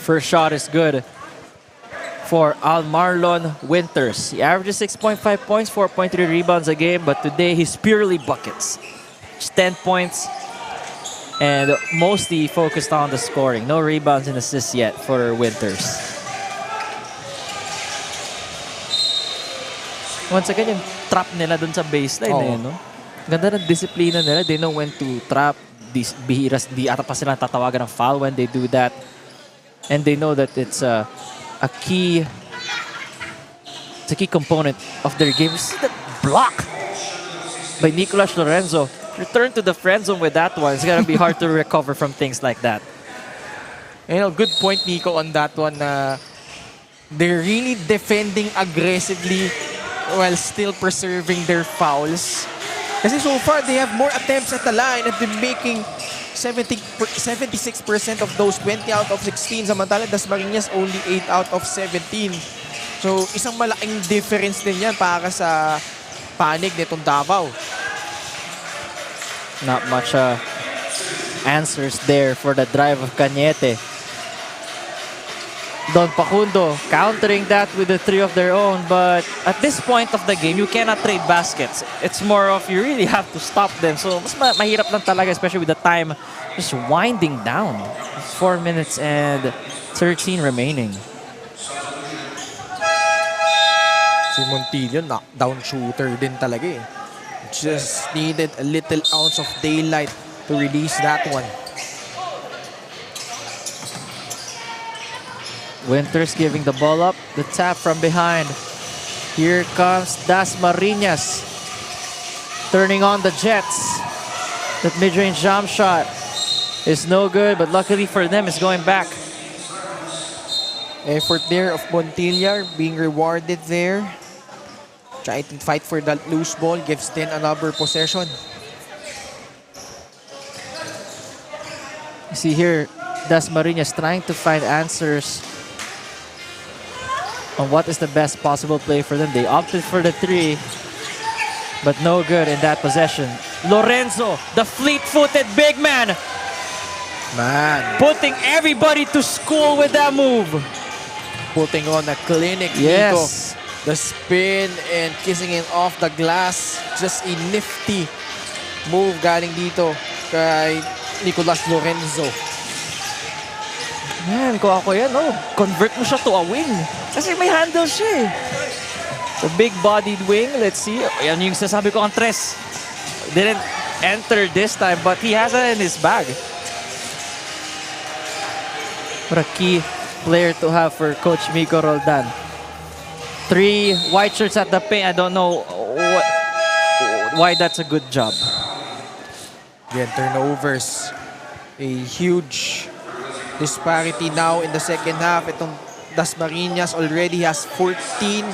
First shot is good for Almarlon Winters. He averages 6.5 points, 4.3 rebounds a game, but today he's purely buckets. Just 10 points and mostly focused on the scoring. No rebounds and assists yet for Winters. Once again, yung trap nila dun sa baseline eh, no? Ganda ng disiplina nila. They know when to trap. Bihiras, di ata pa sila tatawagan ng foul when they do that. And they know that it's a key component of their game. See that block by Nicolas Lorenzo. Return to the friend zone with that one. It's gonna be hard to recover from things like that. You know, good point, Nico, on that one. They're really defending aggressively while still preserving their fouls. Kasi so far, they have more attempts at the line and been making 76% of those 20 out of 16. Samantala, Dasmariñas only 8 out of 17. So, isang malaking difference din yan para sa panig nitong Davao. Not much answers there for the drive of Cañete. Don Facundo countering that with the three of their own, but at this point of the game, you cannot trade baskets. It's more of you really have to stop them. So mas mahirap lang talaga, especially with the time just winding down. 4 minutes and 13 remaining. Si Montillo, knockdown shooter din talaga eh. Just needed a little ounce of daylight to release that one. Winters giving the ball up. The tap from behind. Here comes Dasmariñas. Turning on the Jets. That mid-range jump shot is no good, but luckily for them, it's going back. Effort there of Montilla being rewarded there. Trying to fight for that loose ball. Gives then another possession. You see here, Dasmariñas trying to find answers on what is the best possible play for them. They opted for the three, but no good in that possession. Lorenzo, the fleet-footed big man, putting everybody to school with that move. Putting on a clinic dito. The spin and kissing it off the glass. Just a nifty move galing dito kay Nicolas Lorenzo. Man, kung ako yan, convert mo siya to a wing. Kasi may handle siya eh. The big-bodied wing, let's see. Yan yung sasabi ko, Andres. Didn't enter this time, but he has it in his bag. What a key player to have for Coach Miko Roldan. 3 white shirts at the paint. I don't know why that's a good job. Again, turnovers. A huge disparity now in the second half. Itong Dasmariñas already has 14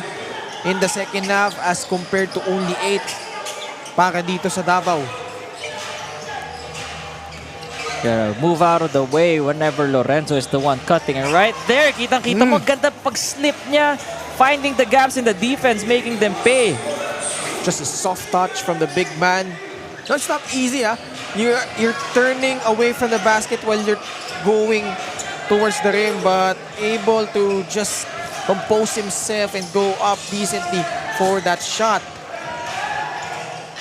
in the second half as compared to only 8 para dito sa Davao. Gotta move out of the way whenever Lorenzo is the one cutting. And right there, kitang-kita mo, ganda pag-slip niya. Finding the gaps in the defense, making them pay. Just a soft touch from the big man. No, it's not easy, ah. You're turning away from the basket while you're going towards the rim, but able to just compose himself and go up decently for that shot.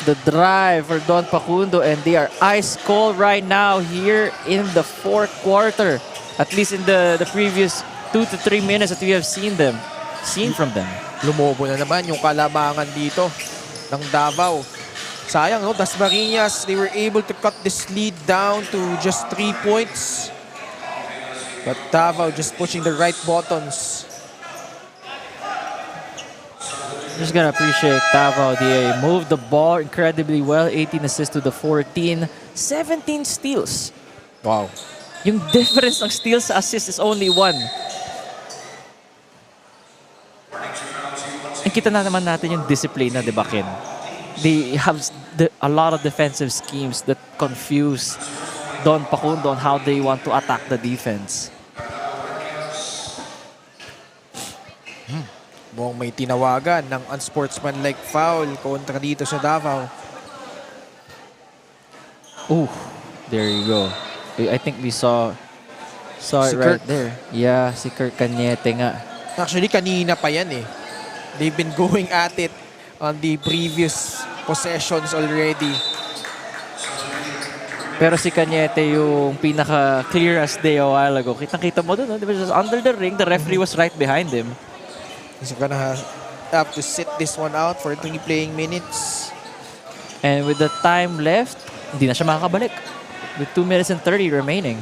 The drive for Don Facundo, and they are ice cold right now here in the fourth quarter. At least in the previous 2 to 3 minutes that we have seen from them. Lumobo na naman yung kalamangan dito ng Davao. Sayang, no? Dasmariñas, they were able to cut this lead down to just 3 points. But Davao just pushing the right buttons. Just gonna appreciate Davao. They moved the ball incredibly well. 18 assists to the 14. 17 steals. Wow. Yung difference ng steals sa assists is only 1. And kita na naman natin yung discipline na, di ba, Ken? They have a lot of defensive schemes that confuse Don Facundo on how they want to attack the defense. Mukhang may tinawagan ng unsportsmanlike foul kontra dito sa Davao. Ooh, there you go. I think we saw Si it right Kirk. there. Yeah, si Kirk Cañete nga. Actually, kanina pa yan eh. They've been going at it on the previous possessions already. Pero si Cañete yung pinaka-clear as day a while ago. Kitang-kita mo doon, no? Diba, just under the ring, the referee was right behind him. He's gonna have to sit this one out for 3 playing minutes. And with the time left, hindi na siya makakabalik. With 2 minutes and 30 remaining.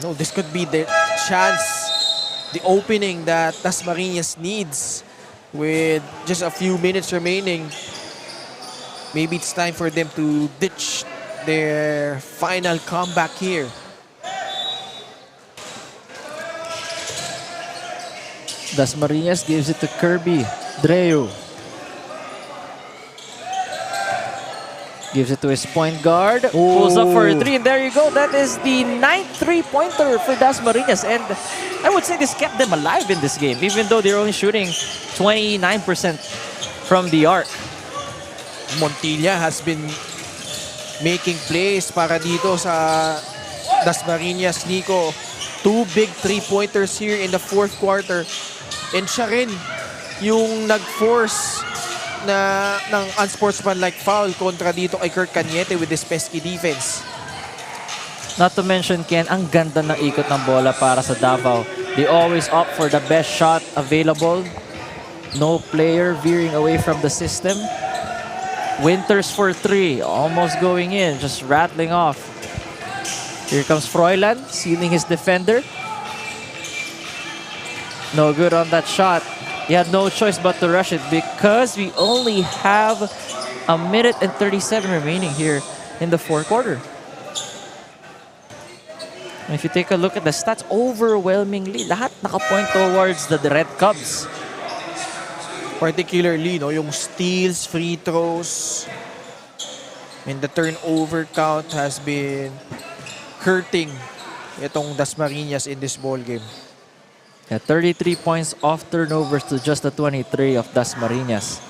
No, this could be the chance, the opening that Dasmariñas needs with just a few minutes remaining. Maybe it's time for them to ditch their final comeback here. Dasmariñas gives it to Kirby Dreu. Gives it to his point guard. Pulls up for a three, and there you go. That is the 9th three-pointer for Dasmariñas. And I would say this kept them alive in this game, even though they're only shooting 29% from the arc. Montilla has been making plays para dito sa Dasmariñas, Nico. 2 big three-pointers here in the fourth quarter. And siya rin yung nag-force ng unsportsmanlike foul kontra dito kay Kurt Cañete with this pesky defense. Not to mention, Ken, ang ganda ng ikot ng bola para sa Davao. They always opt for the best shot available. No player veering away from the system. Winters for three, almost going in, just rattling off. Here comes Froilan, sealing his defender. No good on that shot. He had no choice but to rush it because we only have a minute and 37 remaining here in the fourth quarter. And if you take a look at the stats, overwhelmingly, lahat nakapoint towards the Red Cubs. Particularly, no, yung steals, free throws, and the turnover count has been hurting itong Dasmariñas in this ball game. Yeah, 33 points off turnovers to just the 23 of Dasmariñas.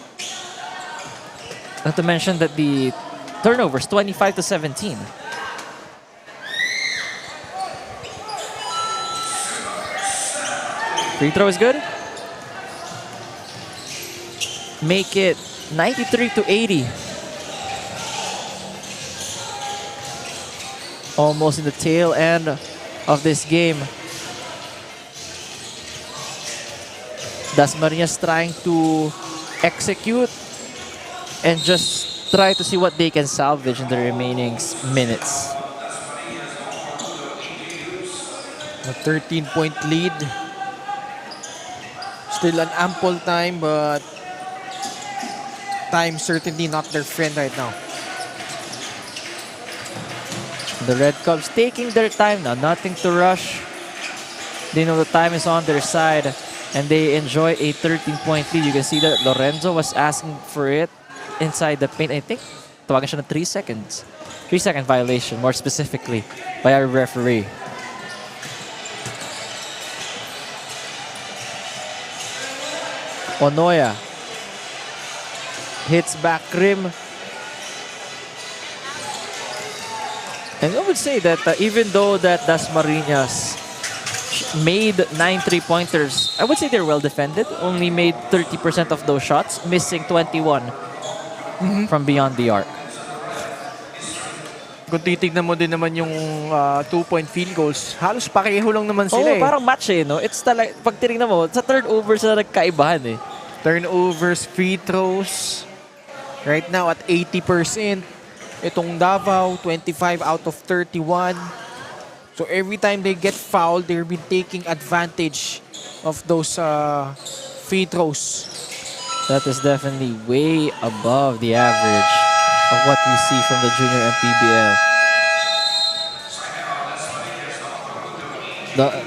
Not to mention that the turnovers, 25 to 17. Free throw is good. Make it 93 to 80. Almost in the tail end of this game. Dasmariñas trying to execute and just try to see what they can salvage in the remaining minutes. A 13-point lead. Still an ample time, but time certainly not their friend right now. The Red Cubs taking their time now, nothing to rush. They know the time is on their side. And they enjoy a 13-point lead. You can see that Lorenzo was asking for it inside the paint. I think tawagan siya na 3 seconds. 3-second violation, more specifically, by our referee. Onoya hits back rim. And I would say that even though that Dasmariñas made 9 3-pointers, I would say they're well defended. Only made 30% of those shots, missing 21 from beyond the arc. Kung titignan mo din naman yung 2-point field goals, halos pareho lang naman Oh, sila parang match no? It's talaga, pag tinignan mo, sa turnovers na nagkaibahan Turnovers, free throws, right now at 80%. Itong Davao, 25 out of 31. So every time they get fouled, they've been taking advantage of those free throws. That is definitely way above the average of what we see from the junior MPBL.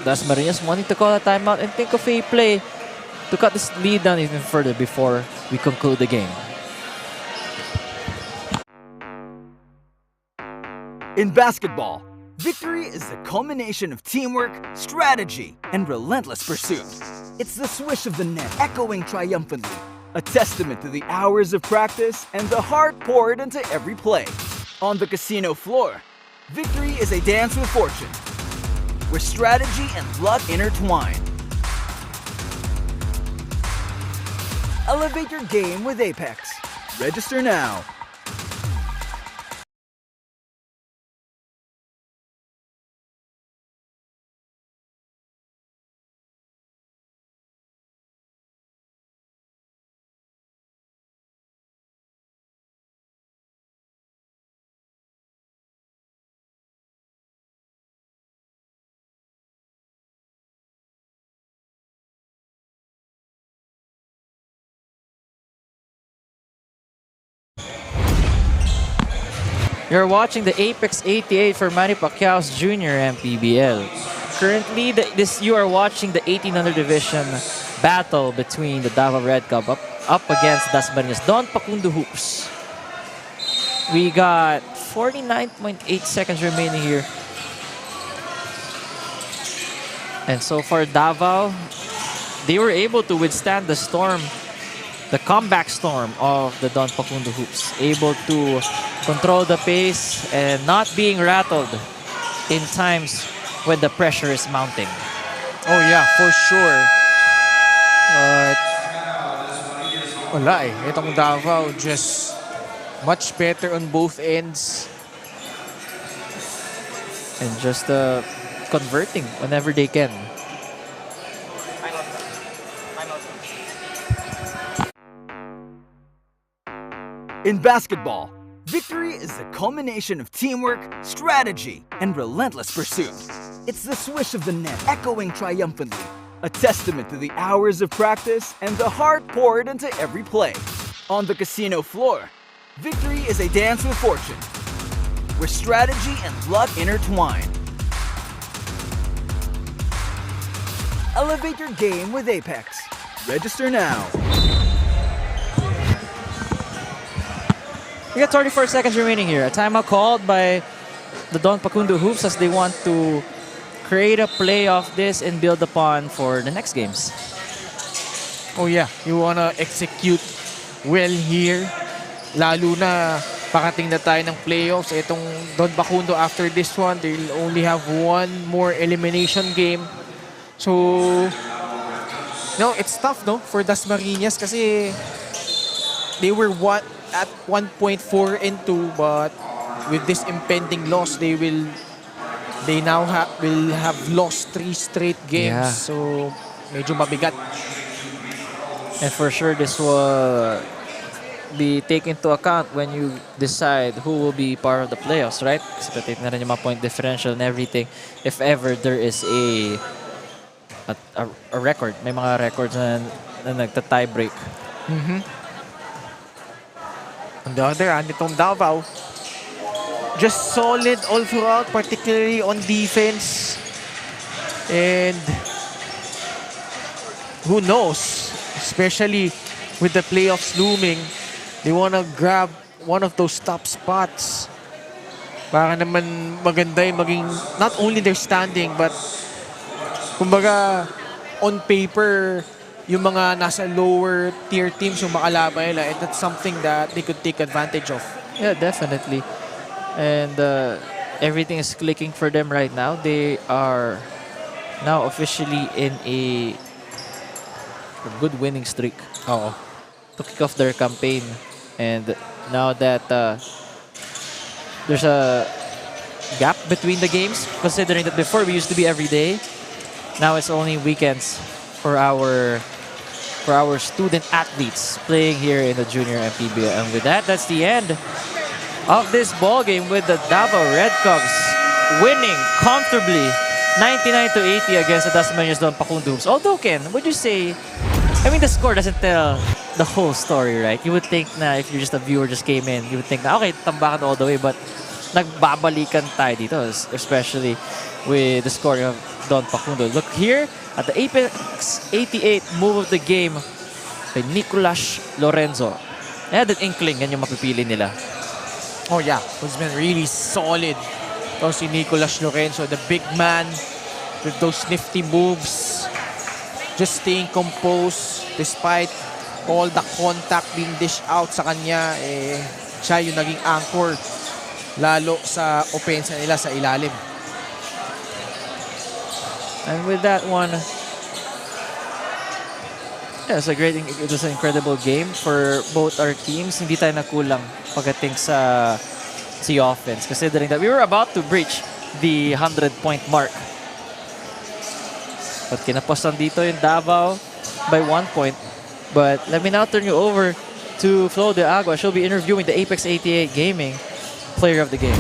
Dasmariñas wanting to call a timeout and think of a play to cut this lead down even further before we conclude the game. In basketball, victory is the culmination of teamwork, strategy, and relentless pursuit. It's the swish of the net echoing triumphantly, a testament to the hours of practice and the heart poured into every play. On the casino floor, victory is a dance with fortune, where strategy and luck intertwine. Elevate your game with Apex. Register now. You're watching the Apex 88 for Manny Pacquiao's Junior MPBL. Currently, you are watching the 1800 division battle between the Davao Red Cub up against Dasmariñas Don Pacundo Hoops. We got 49.8 seconds remaining here. And so far, Davao, they were able to withstand the storm, the comeback storm of the Don Facundo Hoops. Able to control the pace and not being rattled in times when the pressure is mounting. Oh yeah, for sure. But wala eh. Itong Davao just much better on both ends. And just converting whenever they can. In basketball, victory is the culmination of teamwork, strategy, and relentless pursuit. It's the swish of the net echoing triumphantly, a testament to the hours of practice and the heart poured into every play. On the casino floor, victory is a dance with fortune, where strategy and luck intertwine. Elevate your game with Apex. Register now. We got 34 seconds remaining here. A timeout called by the Don Facundo Hoops as they want to create a play of this and build upon for the next games. Oh yeah, you wanna execute well here. Lalo na pakating na tayo ng playoffs. Itong Don Facundo after this one, they'll only have one more elimination game. So, no, it's tough no for Dasmariñas kasi they were at 1.4 and 2, but with this impending loss, they now will have lost 3 straight games. Yeah. So, medyo mabigat. And for sure, this will be taken into account when you decide who will be part of the playoffs, right? Kasi patate na rin yung mga point differential and everything. If ever there is a record, may mga records na nagta-tie break. On the other hand, itong Davao, just solid all throughout, particularly on defense. And who knows, especially with the playoffs looming, they want to grab one of those top spots. Para naman maganda yung maging, not only their standing, but kumbaga, on paper, yung mga nasa lower tier teams yung makalaban nila, and that's something that they could take advantage of. Yeah, definitely. And everything is clicking for them right now. They are now officially in a good winning streak. Oo. To kick off their campaign. And now that there's a gap between the games, considering that before we used to be every day, now it's only weekends for our student athletes playing here in the junior MPBL. And with that, that's the end of this ball game with the Davao Red Cubs winning comfortably 99-80 against the Dasmariñas Don Facundo Hoops. Although, Ken, would you say, I mean, the score doesn't tell the whole story, right? You would think na if you're just a viewer, just came in, you would think na, okay, tambakan all the way, but nagbabalikan tayo dito, especially with the scoring of Don Facundo. Look here at the Apex 88 move of the game by Nicolas Lorenzo. I had an inkling yan yung mapipili nila. Oh yeah, he's been really solid. Ito si Nicolas Lorenzo, the big man with those nifty moves. Just staying composed despite all the contact being dished out sa kanya. Siya yung naging anchor lalo sa opensa nila sa ilalim. And with that one, yeah, it was an incredible game for both our teams. Hindi tayo nakulang pagdating sa offense, considering that we were about to breach the 100-point mark. But kinaposan dito yung Davao by 1 point. But let me now turn you over to Flo de Agua. She'll be interviewing the Apex 88 Gaming Player of the Game.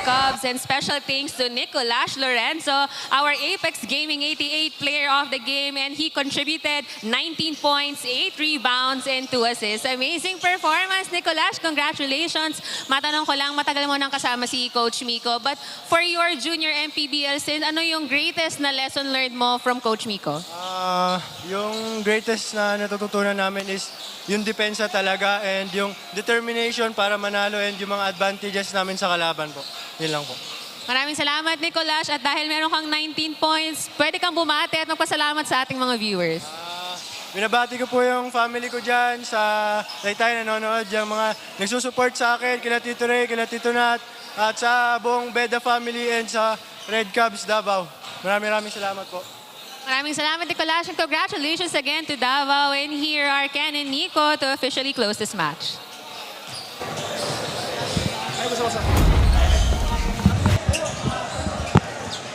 Cubs, and special thanks to Nicolas Lorenzo, our Apex Gaming 88 Player of the Game, and he contributed 19 points, 8 rebounds, and 2 assists. Amazing performance, Nicolas. Congratulations. Matanong ko lang, matagal mo nang kasama si Coach Miko, but for your junior MPBL stint, ano yung greatest na lesson learned mo from Coach Miko? Yung greatest na natututunan namin is yung depensa talaga and yung determination para manalo and yung mga advantages namin sa kalaban po. Yun lang po. Maraming salamat, Nicolas. At dahil meron kang 19 points, pwede kang bumati at magpasalamat sa ating mga viewers. Binabati ko po yung family ko dyan sa Taytay nanonood, yung mga nagsusupport sa akin, kila Tito Ray, kila Tito Nat, at sa buong Beda family and sa Red Cubs Davao. Maraming salamat po. Maraming salamat, Nicolas, and congratulations again to Davao. And here are Ken and Nico to officially close this match.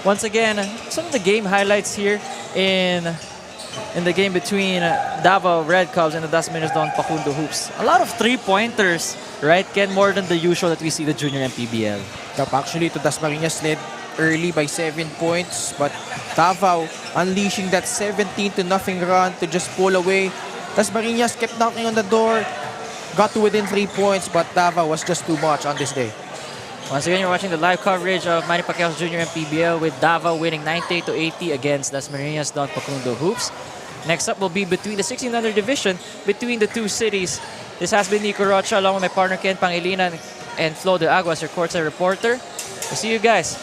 Once again, some of the game highlights here in the game between Davao Red Cubs and the Dasmariñas 18U Hoops. A lot of three-pointers, right, Ken? More than the usual that we see the junior MPBL. Actually, to Dasmariñas led early by 7 points, but Davao unleashing that 17-0 run to just pull away. Dasmariñas kept knocking on the door, got to within 3 points, but Davao was just too much on this day. Once again, you're watching the live coverage of Manny Pacquiao's Junior MPBL with Davao winning 98-80 against Dasmariñas 18U Hoops. Next up will be between the 1600 division between the two cities. This has been Nico Rocha along with my partner Ken Pangilinan and Flo De Aguas, your courtside reporter. We'll see you guys